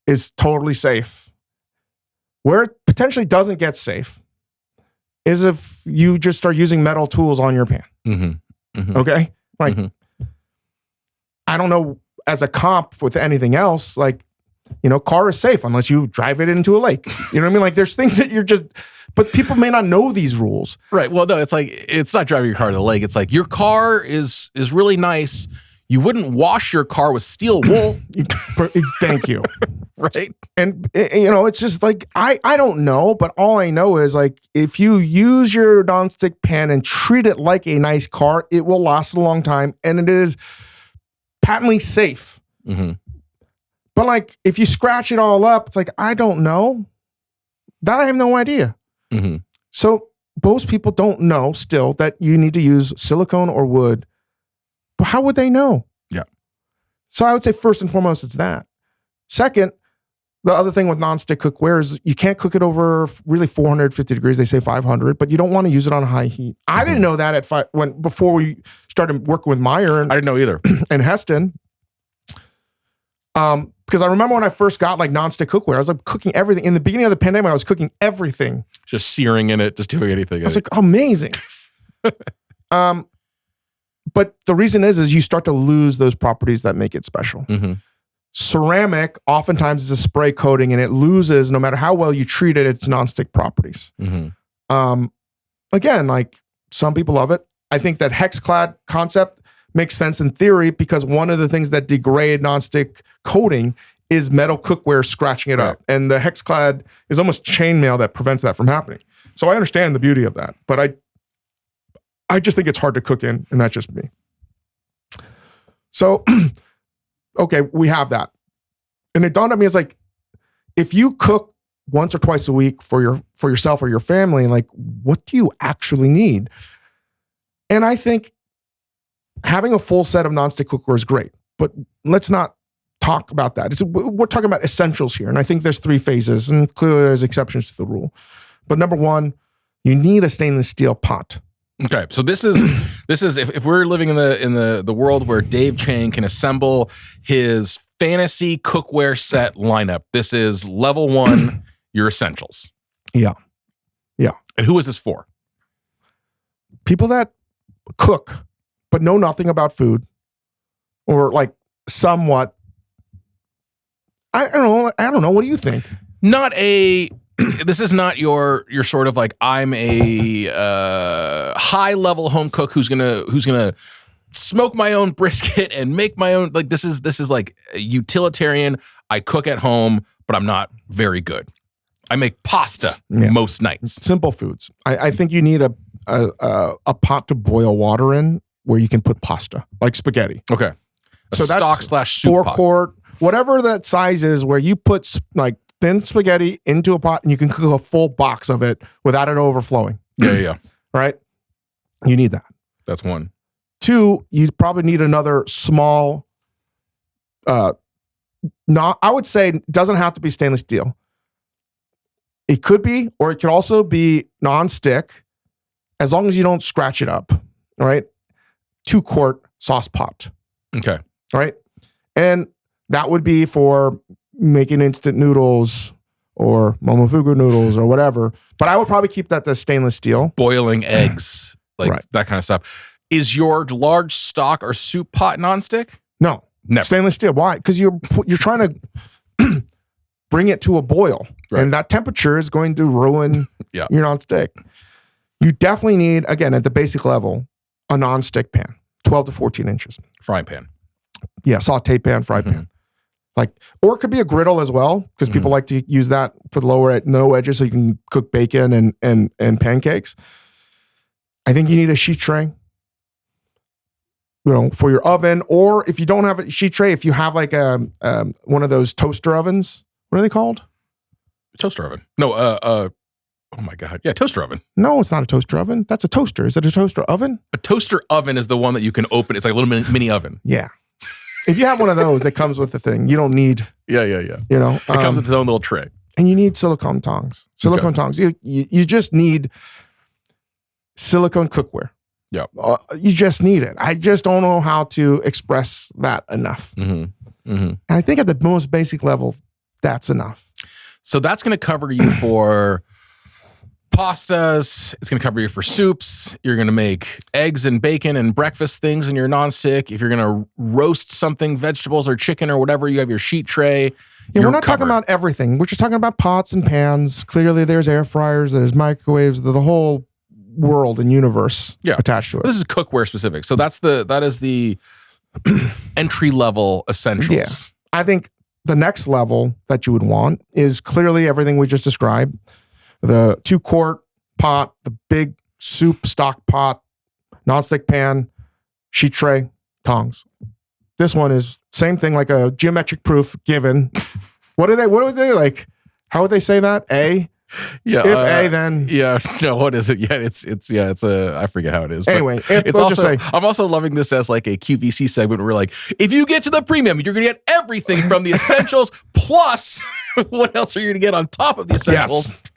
is totally safe. Where it potentially doesn't get safe is if you just start using metal tools on your pan. Okay? Like, I don't know, as a comp with anything else, like, car is safe unless you drive it into a lake. You know what I mean? Like there's things that but people may not know these rules. Right. Well, no, it's like, it's not driving your car to the lake. It's like your car is really nice. You wouldn't wash your car with steel wool. Thank you. Right. And, it's just like, I don't know, but all I know is like, if you use your nonstick pan and treat it like a nice car, it will last a long time. And it is patently safe. But like, if you scratch it all up, it's like, I don't know. That I have no idea. So most people don't know still that you need to use silicone or wood. But how would they know? Yeah. So I would say first and foremost, it's that. Second, the other thing with nonstick cookware is you can't cook it over really 450 degrees. They say 500, but you don't want to use it on high heat. I didn't know that before we started working with Meyer. I didn't know either. And Heston. Because I remember when I first got like nonstick cookware, I was like cooking everything. In the beginning of the pandemic, I was cooking everything. Just searing in it, just doing anything. I was like, amazing. But the reason is you start to lose those properties that make it special. Mm-hmm. Ceramic oftentimes is a spray coating and it loses, no matter how well you treat it, its nonstick properties. Mm-hmm. Again, like some people love it. I think that HexClad concept makes sense in theory because one of the things that degrade nonstick coating is metal cookware scratching it up. And the HexClad is almost chainmail that prevents that from happening. So I understand the beauty of that, but I just think it's hard to cook in, and that's just me. So, okay, we have that. And it dawned on me as like, if you cook once or twice a week for yourself or your family, like, what do you actually need? And I think having a full set of nonstick cookware is great, but let's not talk about that. We're talking about essentials here. And I think there's 3 phases, and clearly there's exceptions to the rule. But number 1, you need a stainless steel pot. Okay, so this is if we're living in the world where Dave Chang can assemble his fantasy cookware set lineup, this is level 1, your essentials. Yeah. And who is this for? People that cook but know nothing about food, or like somewhat. I don't know. What do you think? This is not your sort of like, I'm a high level home cook who's gonna smoke my own brisket and make my own, like this is like a utilitarian. I cook at home, but I'm not very good. I make pasta most nights. Simple foods. I think you need a pot to boil water in where you can put pasta, like spaghetti. Okay. So that's stock/soup 4-quart, whatever that size is, where you put like thin spaghetti into a pot and you can cook a full box of it without it overflowing. Yeah. Right? You need that. That's 1. 2, you probably need another small, I would say doesn't have to be stainless steel. It could be, or it could also be non-stick, as long as you don't scratch it up, right? 2-quart sauce pot. Okay. Right? And that would be for making instant noodles or momofuku noodles or whatever. But I would probably keep that to stainless steel. Boiling eggs, like that kind of stuff. Is your large stock or soup pot nonstick? No. Never. Stainless steel. Why? Because you're trying to bring it to a boil. Right. And that temperature is going to ruin your nonstick. You definitely need, again, at the basic level, a nonstick pan, 12 to 14 inches. Frying pan. Yeah, saute pan, fry pan. Like, or it could be a griddle as well, because people like to use that for the no edges, so you can cook bacon and pancakes. I think you need a sheet tray, for your oven, or if you don't have a sheet tray, if you have like one of those toaster ovens, what are they called? Toaster oven. No, oh my God. Yeah, toaster oven. No, it's not a toaster oven. That's a toaster. Is it a toaster oven? A toaster oven is the one that you can open. It's like a little mini oven. Yeah. If you have one of those, it comes with the thing. You don't need. Yeah. It comes with its own little tray. And you need silicone tongs. Tongs. You just need silicone cookware. Yeah. You just need it. I just don't know how to express that enough. And I think at the most basic level, that's enough. So that's going to cover you for pastas. It's going to cover you for soups. You're going to make eggs and bacon and breakfast things in your nonstick. If you're going to roast something, vegetables or chicken or whatever, you have your sheet tray. Yeah, we're not talking about everything. We're just talking about pots and pans. Clearly, there's air fryers, there's microwaves, the whole world and universe attached to it. This is cookware specific. So that is the entry level essentials. Yeah. I think the next level that you would want is clearly everything we just described. The 2-quart pot, the big soup stock pot, nonstick pan, sheet tray, tongs. This one is same thing, like a geometric proof given. What would they like? How would they say that? Yeah. If A, then yeah. No, what is it? Yeah, it's I forget how it is. But anyway, it's also I'm also loving this as like a QVC segment where we're like, if you get to the premium, you're gonna get everything from the essentials plus what else are you gonna get on top of the essentials? Yes.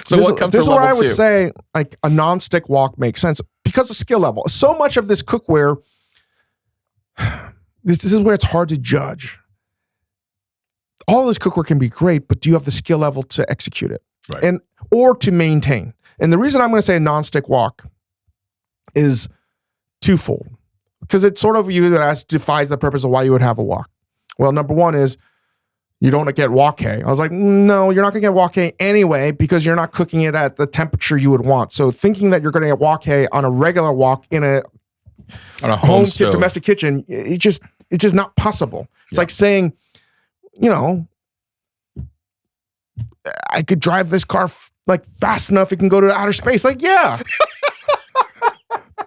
So what comes this to is where level I would 2? say like a non-stick wok makes sense because of skill level. So much of this cookware, this is where it's hard to judge. All this cookware can be great, but do you have the skill level to execute it? Right. Or to maintain? And the reason I'm going to say a non-stick wok is twofold. Because it sort of defies the purpose of why you would have a wok. Well, number one is you don't get wok hay. I was like, no, you're not going to get wok hay anyway because you're not cooking it at the temperature you would want. So thinking that you're going to get wok hay on a regular wok in a home domestic kitchen, it's just not possible. It's like saying, I could drive this car fast enough it can go to outer space. Like, yeah.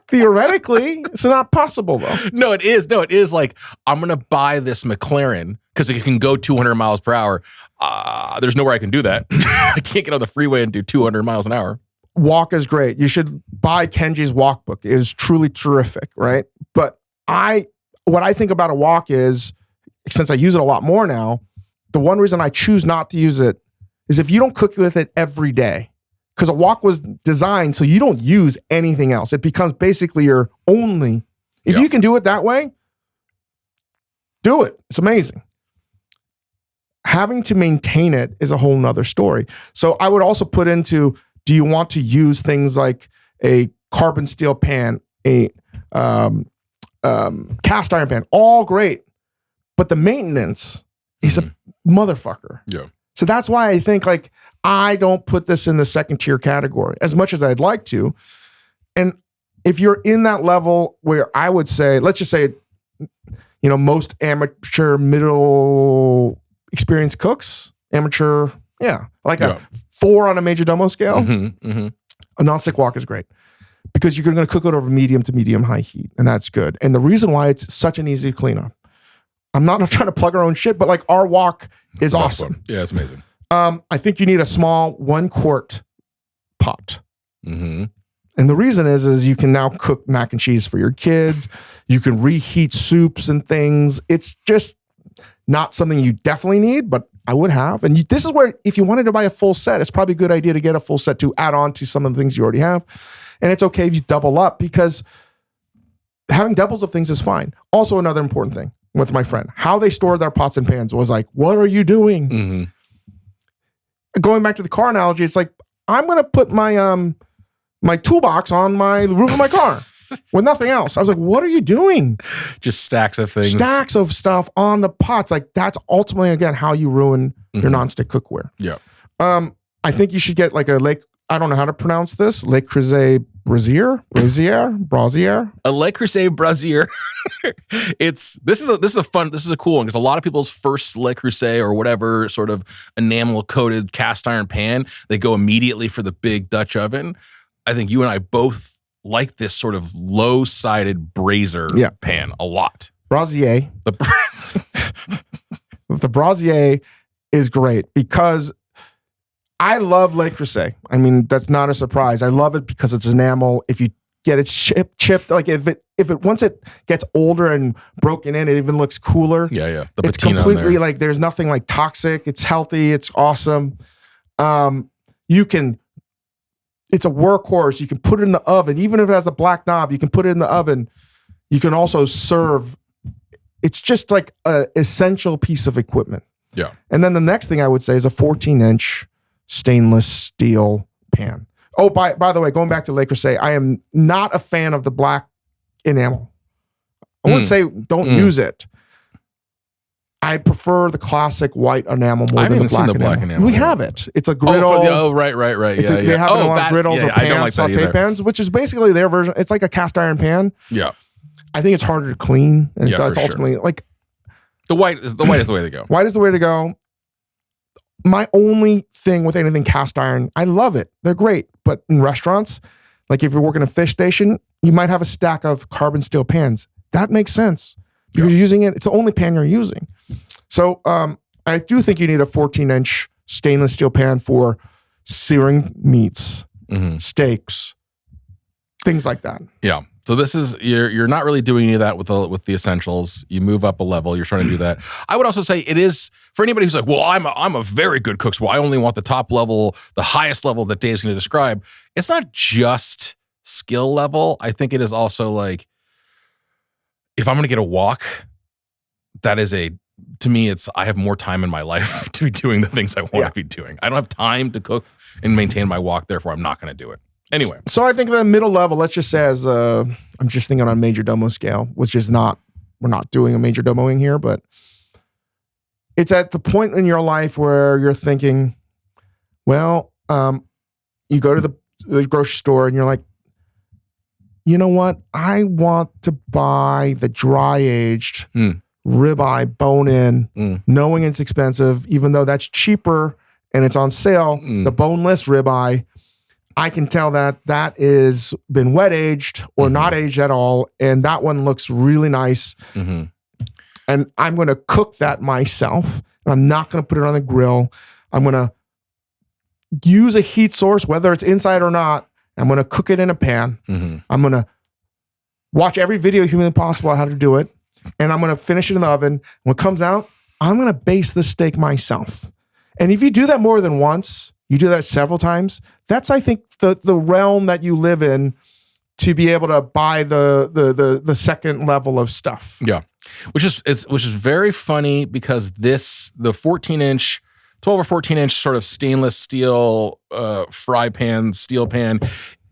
Theoretically, it's not possible though. No, it is. No, it is like, I'm going to buy this McLaren because it can go 200 miles per hour. There's nowhere I can do that. I can't get on the freeway and do 200 miles an hour. Wok is great. You should buy Kenji's wok book. It is truly terrific, right? But what I think about a wok is, since I use it a lot more now, the one reason I choose not to use it is if you don't cook with it every day. Because a wok was designed so you don't use anything else. It becomes basically your only. If you can do it that way, do it. It's amazing. Having to maintain it is a whole nother story. So I would also put into, do you want to use things like a carbon steel pan, a cast iron pan? All great. But the maintenance is a motherfucker. Yeah. So that's why I think I don't put this in the second tier category as much as I'd like to. And if you're in that level where I would say, let's just say, most amateur, middle experienced cooks, amateur, a 4 on a major domo scale, a non-stick wok is great because you're going to cook it over medium to medium high heat. And that's good. And the reason why it's such an easy cleanup, I'm not trying to plug our own shit, but our wok is awesome. Yeah, it's amazing. I think you need a small 1 quart pot. Mm-hmm. And the reason is you can now cook mac and cheese for your kids. You can reheat soups and things. It's just not something you definitely need, but I would have. And this is where, if you wanted to buy a full set, it's probably a good idea to get a full set to add on to some of the things you already have. And it's okay if you double up because having doubles of things is fine. Also, another important thing with my friend, how they store their pots and pans was like, what are you doing? Mm-hmm. Going back to the car analogy, it's like, I'm going to put my my toolbox on my roof of my car with nothing else. I was like, what are you doing? Just stacks of things. Stacks of stuff on the pots. That's ultimately, again, how you ruin your nonstick cookware. Yeah. I think you should get a I don't know how to pronounce this, Le Creuset Brazier. A Le Creuset Brazier. This is a cool one because a lot of people's first Le Creuset or whatever sort of enamel coated cast iron pan, they go immediately for the big Dutch oven. I think you and I both like this sort of low sided brazier pan a lot. Brazier. The Brazier is great because I love Le Creuset. I mean, that's not a surprise. I love it because it's enamel. If you get it chipped, if it once it gets older and broken in, it even looks cooler. Yeah. It's completely there's nothing toxic. It's healthy. It's awesome. It's a workhorse. You can put it in the oven. Even if it has a black knob, you can put it in the oven. You can also serve. It's just an essential piece of equipment. Yeah. And then the next thing I would say is a 14-inch stainless steel pan. Oh, by the way, going back to Le Creuset, I am not a fan of the black enamel. I wouldn't say don't use it. I prefer the classic white enamel more than the black enamel. We have it. It's a griddle. Right. They have it on a lot of griddles or pans, saute pans, which is basically their version. It's like a cast iron pan. Yeah. I think it's harder to clean. And it's ultimately the white is the way to go. White is the way to go. My only thing with anything cast iron, I love it. They're great. But in restaurants, if you're working a fish station, you might have a stack of carbon steel pans. That makes sense. Because you're using it. It's the only pan you're using. So I do think you need a 14-inch stainless steel pan for searing meats, steaks, things like that. Yeah. So this is you're not really doing any of that with the essentials. You move up a level. You're trying to do that. I would also say it is for anybody who's like, well, I'm a very good cook, so I only want the top level, the highest level that Dave's going to describe. It's not just skill level. I think it is also like, if I'm going to get a wok, that is to me, I have more time in my life to be doing the things I want to be doing. I don't have time to cook and maintain my wok. Therefore, I'm not going to do it. Anyway. So I think the middle level, let's just say I'm just thinking on major domo scale, which is we're not doing a major domoing here, but it's at the point in your life where you're thinking, well, you go to the grocery store and you're like, you know what? I want to buy the dry aged ribeye bone in, knowing it's expensive, even though that's cheaper and it's on sale, the boneless ribeye. I can tell that is been wet aged or not aged at all. And that one looks really nice. And I'm going to cook that myself. And I'm not going to put it on the grill. I'm going to use a heat source, whether it's inside or not. I'm going to cook it in a pan. I'm going to watch every video humanly possible on how to do it. And I'm going to finish it in the oven. When it comes out, I'm going to baste the steak myself. And if you do that more than once, you do that several times, that's, I think, the realm that you live in to be able to buy the second level of stuff. Yeah. Which is very funny because the 14-inch, 12 or 14-inch sort of stainless steel fry pan, steel pan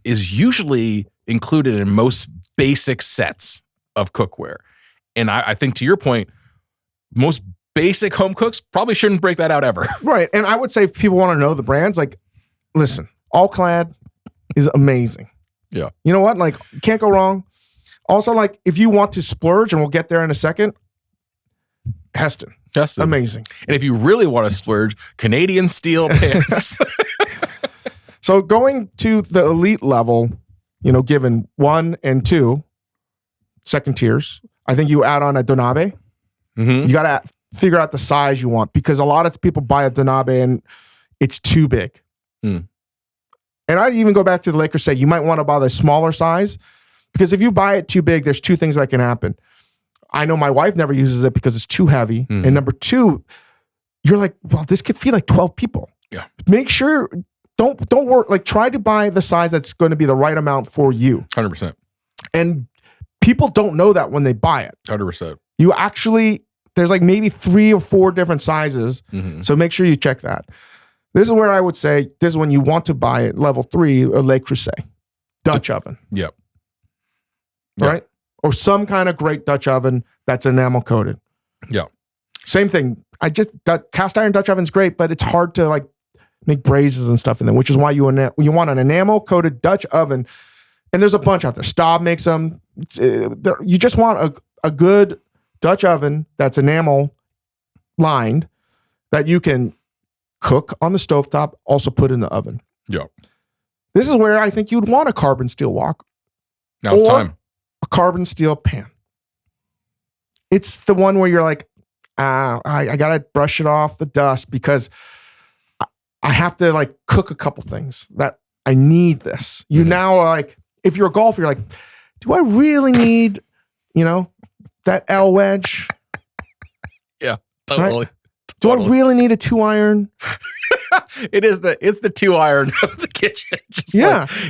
is usually included in most basic sets of cookware. And I think, to your point, most basic home cooks probably shouldn't break that out ever. Right. And I would say if people want to know the brands, like, listen, All Clad is amazing. Yeah. You know what? Like, can't go wrong. Also, like, if you want to splurge, and we'll get there in a second, Heston. Amazing. And if you really want to splurge, Canadian steel pans. So going to the elite level, given 1 and 2, second tiers, I think you add on a donabe. You got to figure out the size you want, because a lot of people buy a donabe and it's too big. And I'd even go back to the Lakers, say you might want to buy the smaller size, because if you buy it too big, there's two things that can happen. I know my wife never uses it because it's too heavy. And number two, you're like, well, this could feed like 12 people. Yeah. Make sure, don't work, like, try to buy the size that's going to be the right amount for you. 100%. And people don't know that when they buy it. 100%. You actually, there's like maybe 3 or 4 different sizes. So make sure you check that. This is where I would say, this is when you want to buy it, level 3, a Le Creuset, Dutch oven. Yep. Right? Or some kind of great Dutch oven that's enamel coated. Yeah. Same thing. Cast iron Dutch oven's great, but it's hard to like make braises and stuff in them, which is why you want an enamel coated Dutch oven. And there's a bunch out there. Staub makes them. You just want a good Dutch oven that's enamel lined that you can cook on the stovetop, also put in the oven. Yeah. This is where I think you'd want a carbon steel wok. Now it's time. A carbon steel pan. It's the one where you're like, I got to brush it off the dust because I have to like cook a couple things that I need this. You now are like, if you're a golfer, you're like, do I really need, that L wedge? Yeah, totally. Right? Do I really need a 2-iron? It's the 2-iron of the kitchen. Just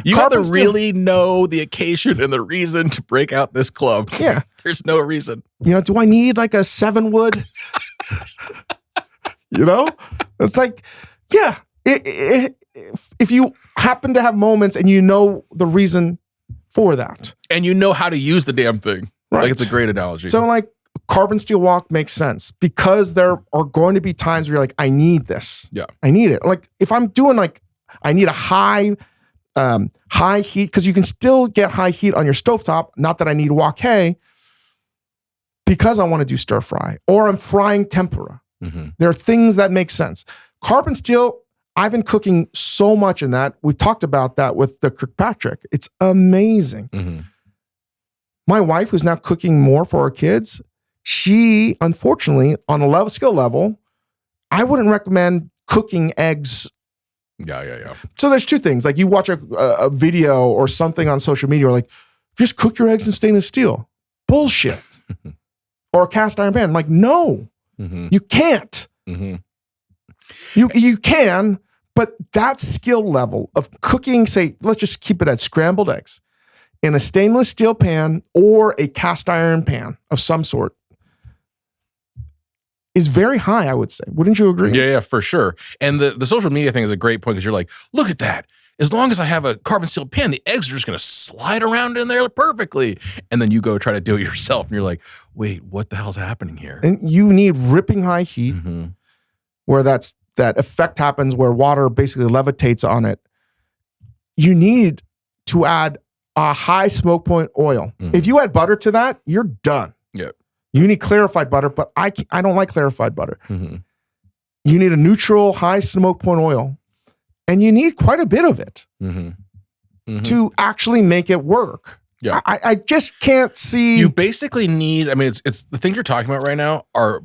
you got to really know the occasion and the reason to break out this club. Yeah. There's no reason. Do I need like a 7-wood? It's like, yeah. If you happen to have moments and you know the reason for that. And you know how to use the damn thing. Right. Like, it's a great analogy. So like, carbon steel wok makes sense because there are going to be times where you're like, I need this. Yeah. I need it. Like if I'm doing like, I need a high heat, because you can still get high heat on your stovetop. Not that I need wok hay, because I want to do stir fry or I'm frying tempura. There are things that make sense. Carbon steel, I've been cooking so much in that. We've talked about that with the Kirkpatrick. It's amazing. My wife, who's now cooking more for her kids, she, unfortunately, on a skill level, I wouldn't recommend cooking eggs. Yeah. So there's two things. Like you watch a video or something on social media, or like, just cook your eggs in stainless steel. Bullshit. Or a cast iron pan. Like, no, you can't. You can, but that skill level of cooking, say, let's just keep it at scrambled eggs in a stainless steel pan or a cast iron pan of some sort is very high, I would say. Wouldn't you agree? Yeah, for sure. And the social media thing is a great point because you're like, look at that. As long as I have a carbon steel pan, the eggs are just going to slide around in there perfectly. And then you go try to do it yourself. And you're like, wait, what the hell's happening here? And you need ripping high heat where that effect happens where water basically levitates on it. You need to add a high smoke point oil. If you add butter to that, you're done. Yeah. You need clarified butter, but I don't like clarified butter. You need a neutral high smoke point oil, and you need quite a bit of it to actually make it work. Yeah. I just can't see. You basically need, I mean, it's the things you're talking about right now are,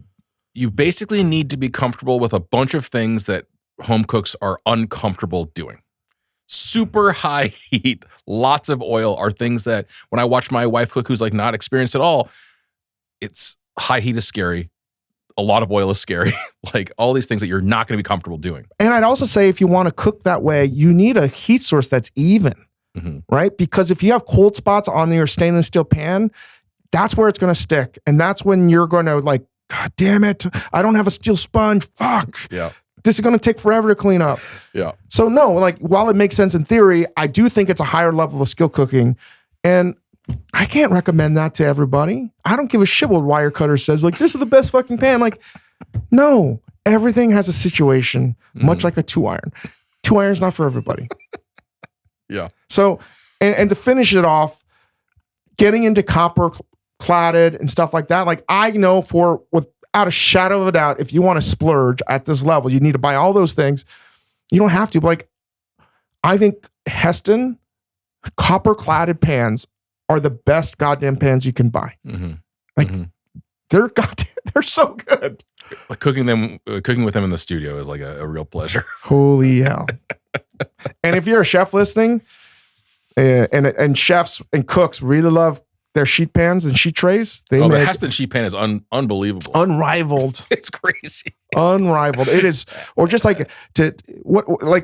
you basically need to be comfortable with a bunch of things that home cooks are uncomfortable doing. Super high heat, lots of oil are things that when I watch my wife cook who's like not experienced at all, it's high heat is scary. A lot of oil is scary. Like all these things that you're not going to be comfortable doing. And I'd also say if you want to cook that way, you need a heat source that's even, right? Because if you have cold spots on your stainless steel pan, that's where it's going to stick. And that's when you're going to like, God damn it, I don't have a steel sponge. Fuck. Yeah. This is going to take forever to clean up. Yeah. So no, like while it makes sense in theory, I do think it's a higher level of skill cooking. And I can't recommend that to everybody. I don't give a shit what Wirecutter says. Like, this is the best fucking pan. Like, no, everything has a situation, much like a 2-iron. 2-iron's not for everybody. Yeah. So, and to finish it off, getting into copper cladded and stuff like that, like I know without a shadow of a doubt, if you want to splurge at this level, you need to buy all those things. You don't have to. But like, I think Heston copper cladded pans are the best goddamn pans you can buy. Like they're so good. Like cooking with them in the studio is like a real pleasure. Holy hell. And if you're a chef listening, and chefs and cooks really love their sheet pans and sheet trays, the Heston sheet pan is unbelievable. Unrivaled. It's crazy. Unrivaled. It is, or just like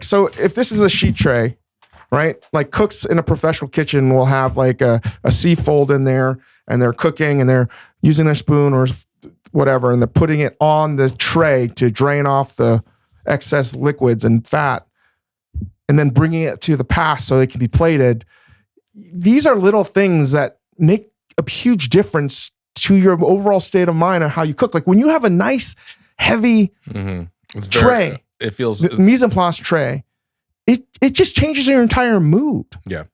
so if this is a sheet tray, right? Like cooks in a professional kitchen will have like a C fold in there and they're cooking and they're using their spoon or whatever and they're putting it on the tray to drain off the excess liquids and fat and then bringing it to the pass so they can be plated. These are little things that make a huge difference to your overall state of mind and how you cook. Like when you have a nice, heavy tray, it feels mise en place tray, it just changes your entire mood. Yeah.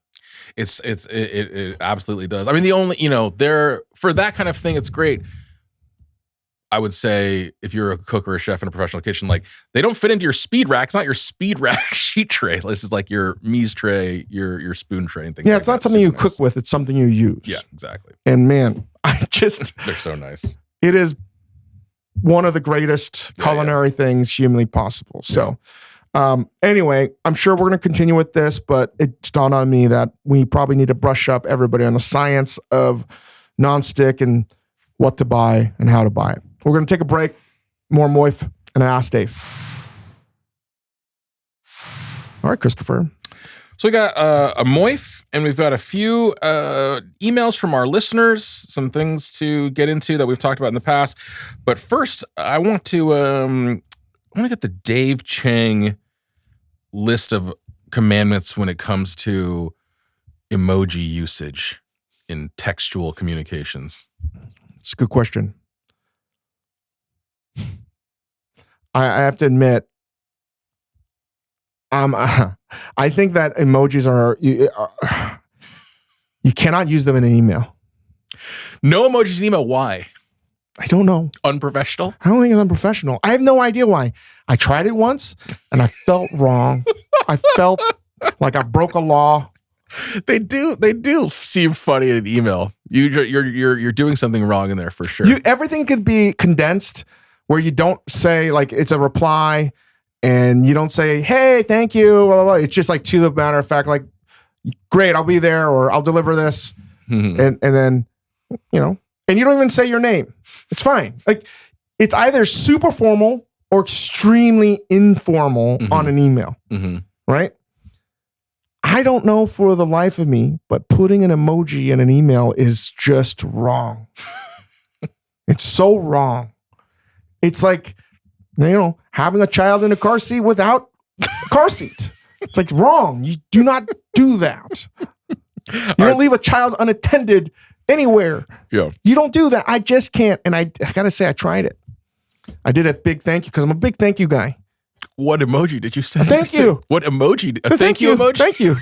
It absolutely does. I mean, the only, for that kind of thing, it's great. I would say if you're a cook or a chef in a professional kitchen, like they don't fit into your speed rack. It's not your speed rack sheet tray. This is like your mise tray, your spoon tray and things. Yeah, it's not something you cook with. It's something you use. Yeah, exactly. And man, they're so nice. It is one of the greatest culinary things humanly possible. So anyway, I'm sure we're going to continue with this, but it's dawned on me that we probably need to brush up everybody on the science of nonstick and what to buy and how to buy it. We're going to take a break. More MOIF and Ask Dave. All right, Christopher. So we got a MOIF and we've got a few emails from our listeners, some things to get into that we've talked about in the past. But first, I want to get the Dave Chang list of commandments when it comes to emoji usage in textual communications. It's a good question. I have to admit, I think that emojis are you cannot use them in an email. No emojis in email. Why? I don't know. Unprofessional? I don't think it's unprofessional. I have no idea why. I tried it once and I felt wrong. I felt like I broke a law. They do seem funny in an email. You're doing something wrong in there for sure. Everything could be condensed where you don't say like it's a reply and you don't say, hey, thank you, blah, blah, blah. It's just like to the matter of fact, like, great, I'll be there, or I'll deliver this. And then, you know, and you don't even say your name. It's fine. Like, it's either super formal or extremely informal on an email, right? I don't know for the life of me, but putting an emoji in an email is just wrong. It's so wrong. It's like, you know, having a child in a car seat without a car seat. It's like wrong. You do not do that. You don't leave a child unattended anywhere. Yeah. You don't do that. I just can't. And I got to say, I tried it. I did a big thank you because I'm a big thank you guy. What emoji did you send? Thank you. What emoji? A thank you emoji? Thank you.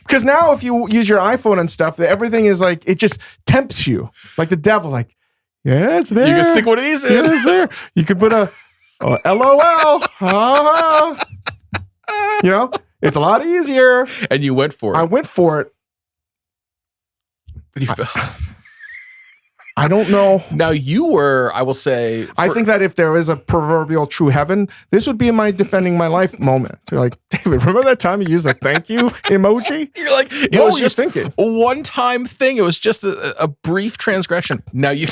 Because now if you use your iPhone and stuff, everything is like, it just tempts you. Like the devil, like, yeah, it's there. You can stick one of these in. Yeah, it's there. You could put a LOL. Ha, ha. You know, it's a lot easier. And you went for it. I went for it. You felt... I don't know. Now you were, I will say. I think that if there is a proverbial true heaven, this would be my defending my life moment. You're like, David, remember that time you used a thank you emoji? You're like, it was just thinking a one-time thing. It was just a brief transgression. Now you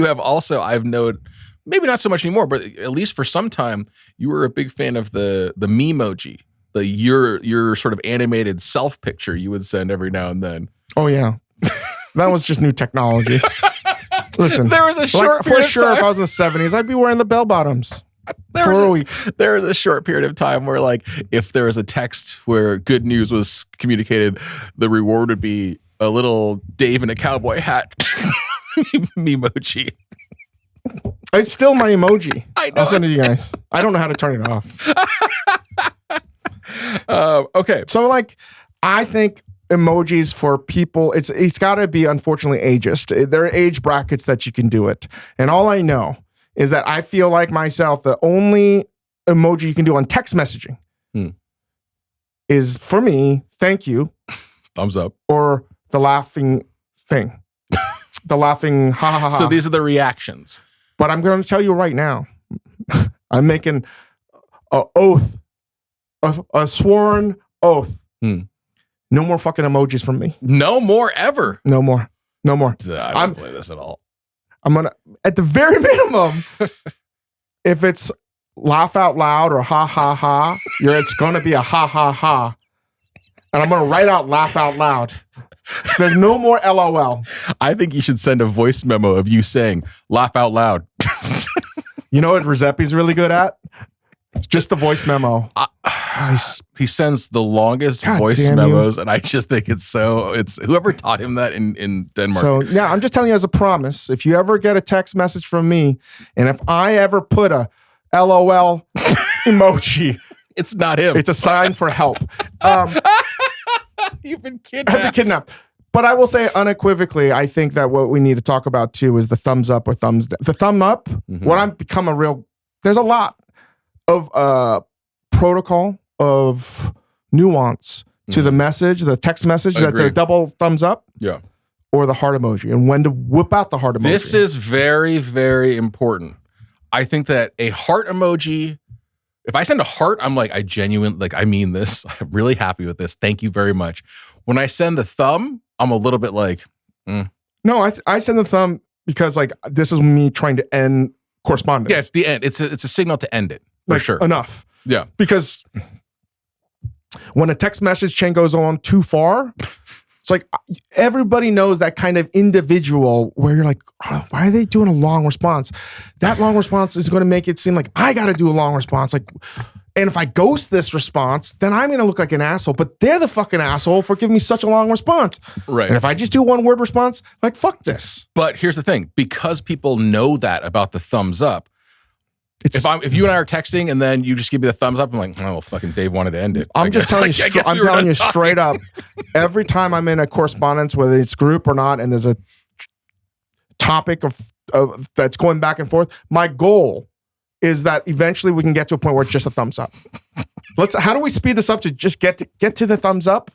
have also, I've noted, maybe not so much anymore, but at least for some time, you were a big fan of the memoji, your sort of animated self picture you would send every now and then. Oh yeah. That was just new technology. Listen, there was a short period for sure. If I was in the 70s, I'd be wearing the bell bottoms for a week. There was a short period of time where, like, if there was a text where good news was communicated, the reward would be a little Dave in a cowboy hat memoji. It's still my emoji. I know. I'll send it to you guys. I don't know how to turn it off. Okay, so like, I think emojis for people, it's got to be unfortunately ageist. There are age brackets that you can do it. And all I know is that I feel like myself, the only emoji you can do on text messaging is, for me, thank you. Thumbs up. Or the laughing thing. The laughing ha ha ha. So these are the reactions. But I'm going to tell you right now, I'm making an oath, a sworn oath. No more fucking emojis from me. No more ever. No more. No more. I don't play this at all. I'm going to, at the very minimum, if it's laugh out loud or ha ha ha, it's going to be a ha ha ha. And I'm going to write out laugh out loud. There's no more LOL. I think you should send a voice memo of you saying laugh out loud. You know what Rizeppi's really good at? Just the voice memo. He sends the longest voice memos, and I just think it's whoever taught him that in Denmark. So yeah, I'm just telling you as a promise, if you ever get a text message from me, and if I ever put a LOL emoji, it's not him. It's a sign for help. You've been kidnapped. I've been kidnapped. But I will say unequivocally, I think that what we need to talk about too is the thumbs up or thumbs down. The thumb up, what I've become there's a lot of protocol of nuance to the message, the text message that's a double thumbs up. Yeah. Or the heart emoji, and when to whip out the heart emoji. This is very, very important. I think that a heart emoji, if I send a heart, I'm like, I mean this. I'm really happy with this. Thank you very much. When I send the thumb, I'm a little bit like, No, I send the thumb because like this is me trying to end correspondence. Yeah, it's the end. It's a signal to end it for sure. Enough. Yeah, because when a text message chain goes on too far, it's like everybody knows that kind of individual where you're like, oh, why are they doing a long response? That long response is going to make it seem like I got to do a long response. Like, and if I ghost this response, then I'm going to look like an asshole. But they're the fucking asshole for giving me such a long response. Right. And if I just do one word response, like, fuck this. But here's the thing. Because people know that about the thumbs up, if you and I are texting and then you just give me the thumbs up, I'm like, oh, well, fucking Dave wanted to end it. I'm telling you straight up, every time I'm in a correspondence, whether it's group or not, and there's a topic of that's going back and forth, my goal is that eventually we can get to a point where it's just a thumbs up. How do we speed this up to just get to the thumbs up?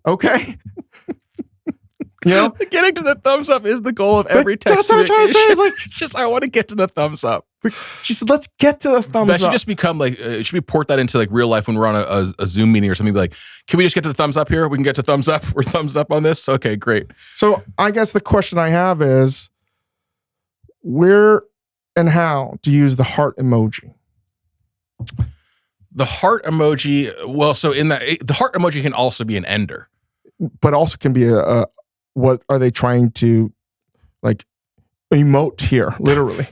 Okay. You know, getting to the thumbs up is the goal of every text. That's what I'm trying to say. It's like, just I want to get to the thumbs up. she said, let's get to the thumbs That should up. just become like, it should be port that into like real life when we're on a Zoom meeting or something. Be like, can we just get to the thumbs up here? We can get to thumbs up. We're thumbs up on this. Okay, great. So I guess the question I have is, where and how to use the heart emoji? The heart emoji. Well, so in that, the heart emoji can also be an ender, But also can be a what are they trying to like emote here, literally?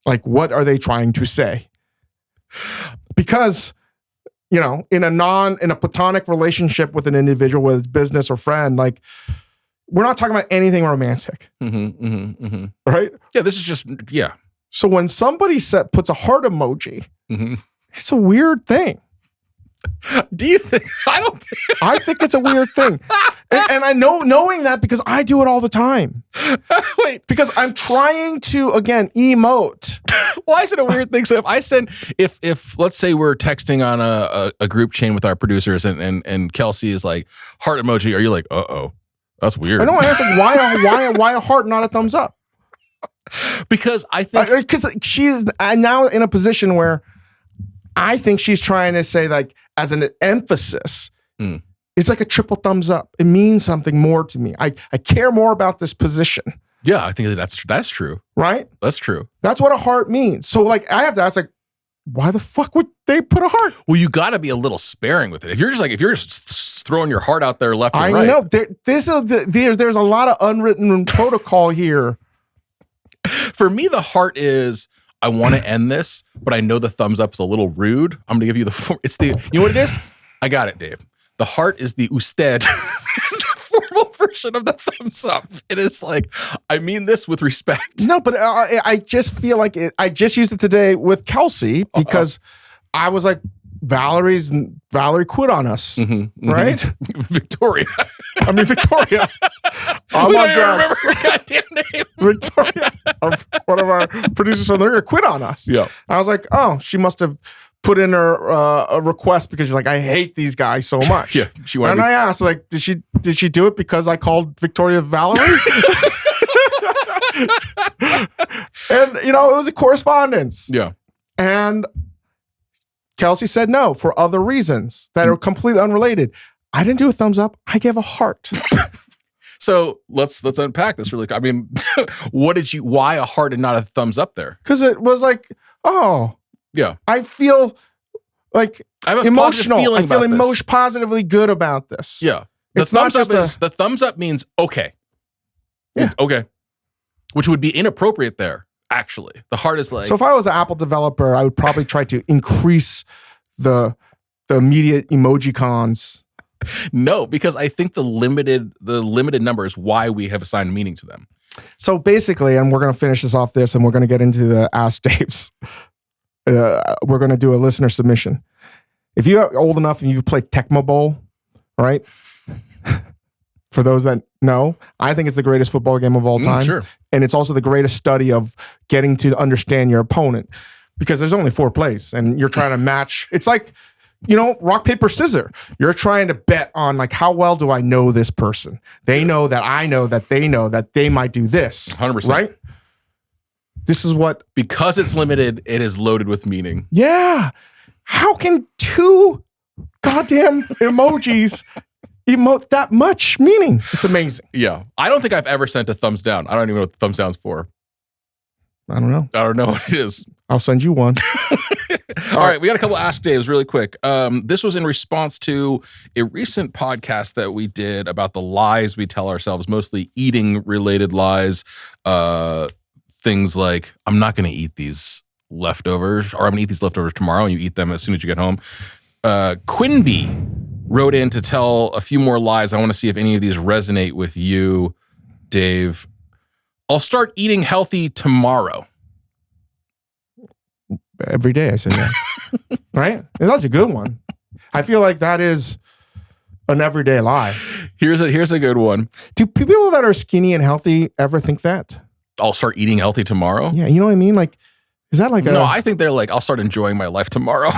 Like, what are they trying to say? Because, you know, in a platonic relationship with an individual, whether it's business or friend, like, we're not talking about anything romantic, right? Yeah, this is just, yeah. So when somebody puts a heart emoji, it's a weird thing. Do you think? I think it's a weird thing. And I know, knowing that because I do it all the time. Wait. Because I'm trying to, again, emote. Why is it a weird thing? So if I send, if let's say we're texting on a group chain with our producers and Kelsey is like, heart emoji, are you like, uh-oh, that's weird? I know, I asked, like, why a heart, not a thumbs up? Because I think... Because she's now in a position where I think she's trying to say, like, as an emphasis, it's like a triple thumbs up. It means something more to me. I care more about this position. Yeah, I think that's true. Right? That's true. That's what a heart means. So, like, I have to ask, like, why the fuck would they put a heart? Well, you got to be a little sparing with it. If you're just throwing your heart out there left and right. I know. There's a lot of unwritten protocol here. For me, the heart is, I want to end this, but I know the thumbs up is a little rude. I'm going to give you you know what it is? I got it, Dave. The heart is the usted. It's the formal version of the thumbs up. It is like, I mean this with respect. No, but I just feel like I just used it today with Kelsey because I was like, Valerie quit on us, right? Victoria. I mean, Victoria. I'm we on don't even remember drugs. your goddamn name. Victoria, one of our producers on there, quit on us. Yeah. I was like, oh, she must have put in her a request because she's like, I hate these guys so much. Yeah. And I asked, like, did she do it because I called Victoria Valerie? And, you know, it was a correspondence. Yeah. And Kelsey said no for other reasons that are completely unrelated. I didn't do a thumbs up. I gave a heart. So let's unpack this really quick. I mean, why a heart and not a thumbs up there? Because it was like, oh, yeah. I feel like I have a emotional. feeling I feel about this. positively good about this. Yeah. The thumbs up means okay. Yeah. It's okay. Which would be inappropriate there, actually. The heart is like, So if I was an Apple developer, I would probably try to increase the immediate emoji cons. no, because I think the limited number is why we have assigned meaning to them. So basically, and we're going to finish this off and we're going to get into the Ask Daves. We're going to do a listener submission. If you're old enough and you've played Tecmo Bowl, right? For those that know, I think it's the greatest football game of all time. Sure. And it's also the greatest study of getting to understand your opponent because there's only 4 plays and you're trying to match. It's like, you know, rock, paper, scissors. You're trying to bet on like, how well do I know this person? They know that I know that they know that they might do this. 100%. Right? This is what... Because it's limited, it is loaded with meaning. Yeah. How can 2 goddamn emojis emote that much meaning? It's amazing. Yeah. I don't think I've ever sent a thumbs down. I don't even know what the thumbs down's for. I don't know. I don't know what it is. I'll send you one. All right. We got a couple Ask Daves really quick. This was in response to a recent podcast that we did about the lies we tell ourselves, mostly eating related lies. Things like, I'm not going to eat these leftovers, or I'm going to eat these leftovers tomorrow, and you eat them as soon as you get home. Quinby wrote in to tell a few more lies. I want to see if any of these resonate with you, Dave. I'll start eating healthy tomorrow. Every day I say that. Right? And that's a good one. I feel like that is an everyday lie. Here's a good one. Do people that are skinny and healthy ever think that? I'll start eating healthy tomorrow? Yeah, you know what I mean? Like, is that like No, I think they're like, I'll start enjoying my life tomorrow.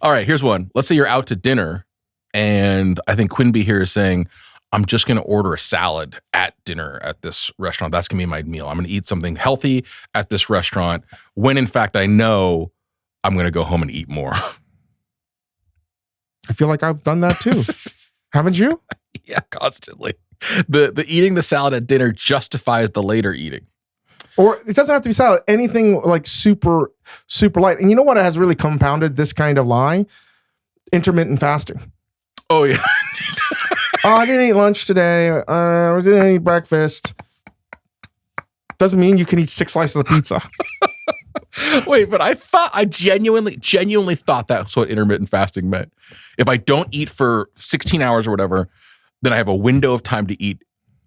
All right, here's one. Let's say you're out to dinner, and I think Quinby here is saying, I'm just going to order a salad at dinner at this restaurant. That's going to be my meal. I'm going to eat something healthy at this restaurant when in fact I know I'm going to go home and eat more. I feel like I've done that too. Haven't you? Yeah, constantly. The eating the salad at dinner justifies the later eating. Or it doesn't have to be salad. Anything like super, super light. And you know what has really compounded this kind of lie? Intermittent fasting. Oh, yeah. Oh, I didn't eat lunch today. I didn't eat breakfast. Doesn't mean you can eat 6 slices of pizza. Wait, but I genuinely thought that's what intermittent fasting meant. If I don't eat for 16 hours or whatever, then I have a window of time to eat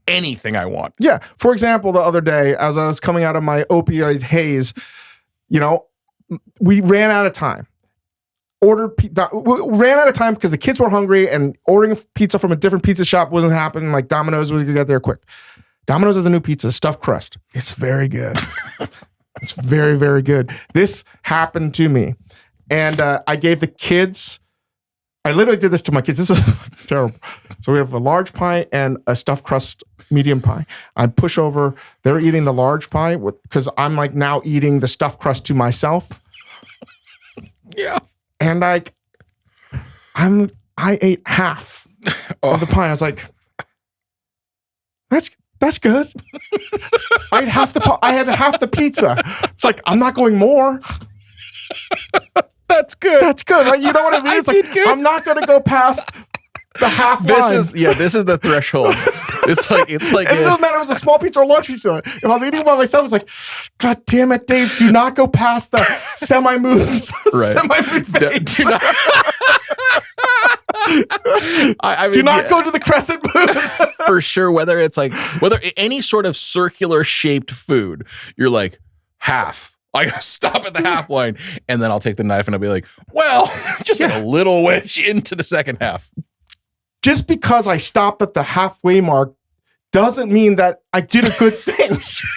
anything I want. Yeah. For example, the other day, as I was coming out of my opioid haze, we ran out of time. We ran out of time because the kids were hungry and ordering pizza from a different pizza shop wasn't happening. Like Domino's was going to get there quick. Domino's has a new pizza, stuffed crust. It's very good. It's very, very good. This happened to me. And I gave the kids, I literally did this to my kids. This is terrible. So we have a large pie and a stuffed crust medium pie. I push over, they're eating the large pie because I'm like now eating the stuffed crust to myself. Yeah. And I ate half of the pie. I was like, that's good. I had half the pizza. It's like, I'm not going more. That's good. That's good. Right? You know what I mean? It's like, I'm not going to go past the half line. This is the threshold. It's like it doesn't matter if it was a small pizza or a large pizza. If I was eating by myself, it's like, God damn it, Dave, do not go past the semi-mood right. semi-mood phase. Do not, do not go to the crescent mood. For sure, whether any sort of circular shaped food, you're like, half. I gotta stop at the half line, and then I'll take the knife and I'll be like, well, just a little wedge into the second half. Just because I stopped at the halfway mark doesn't mean that I did a good thing. Just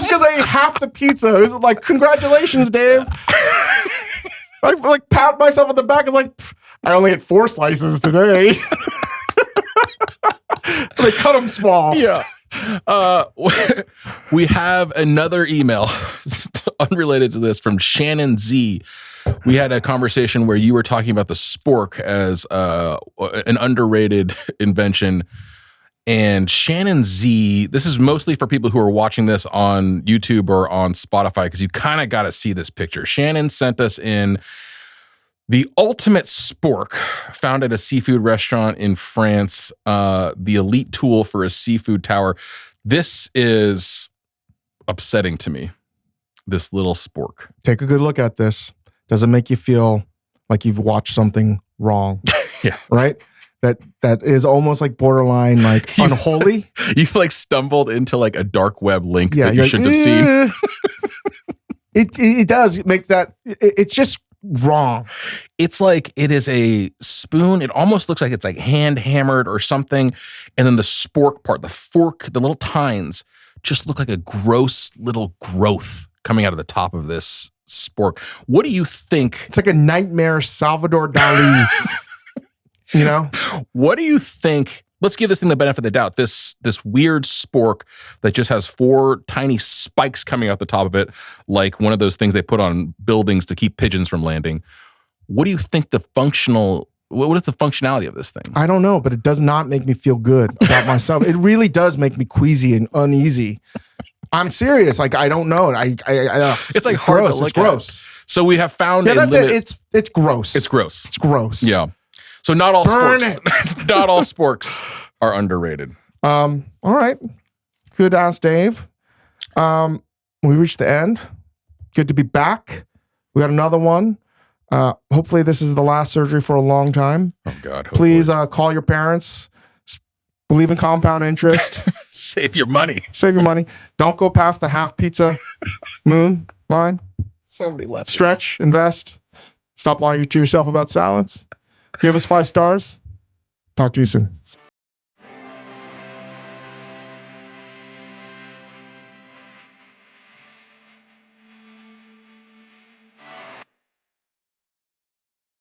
because I ate half the pizza, is like, congratulations, Dave. I like pat myself on the back. It's like, I only ate 4 slices today. They cut them small. Yeah. We have another email unrelated to this from Shannon Z. We had a conversation where you were talking about the spork as an underrated invention. And Shannon Z, this is mostly for people who are watching this on YouTube or on Spotify, because you kind of got to see this picture. Shannon sent us in the ultimate spork found at a seafood restaurant in France, the elite tool for a seafood tower. This is upsetting to me, this little spork. Take a good look at this. Does it make you feel like you've watched something wrong? Yeah. Right? That is almost like borderline like unholy. You've like stumbled into like a dark web link that you shouldn't have seen. It does make that, it's just wrong. It's like it is a spoon. It almost looks like it's like hand hammered or something. And then the spork part, the fork, the little tines just look like a gross little growth coming out of the top of this spork. What do you think? It's like a nightmare Salvador Dali. What do you think? Let's give this thing the benefit of the doubt. This weird spork that just has 4 tiny spikes coming out the top of it, like one of those things they put on buildings to keep pigeons from landing. What do you think what is the functionality of this thing? I don't know, but it does not make me feel good about myself. It really does make me queasy and uneasy. I'm serious. Like, I don't know. It's like hard to look It's gross. At. So we have found that's it. It's gross. It's gross. It's gross. Yeah. So not all Burn sporks. Not all sporks are underrated. All right. Good ask, Dave. We reached the end. Good to be back. We got another one. Hopefully this is the last surgery for a long time. Oh God. Hopefully. Please call your parents. Believe in compound interest. Save your money. Save your money. Don't go past the half pizza moon line. So many left. Stretch, invest. Stop lying to yourself about salads. Give us 5 stars. Talk to you soon.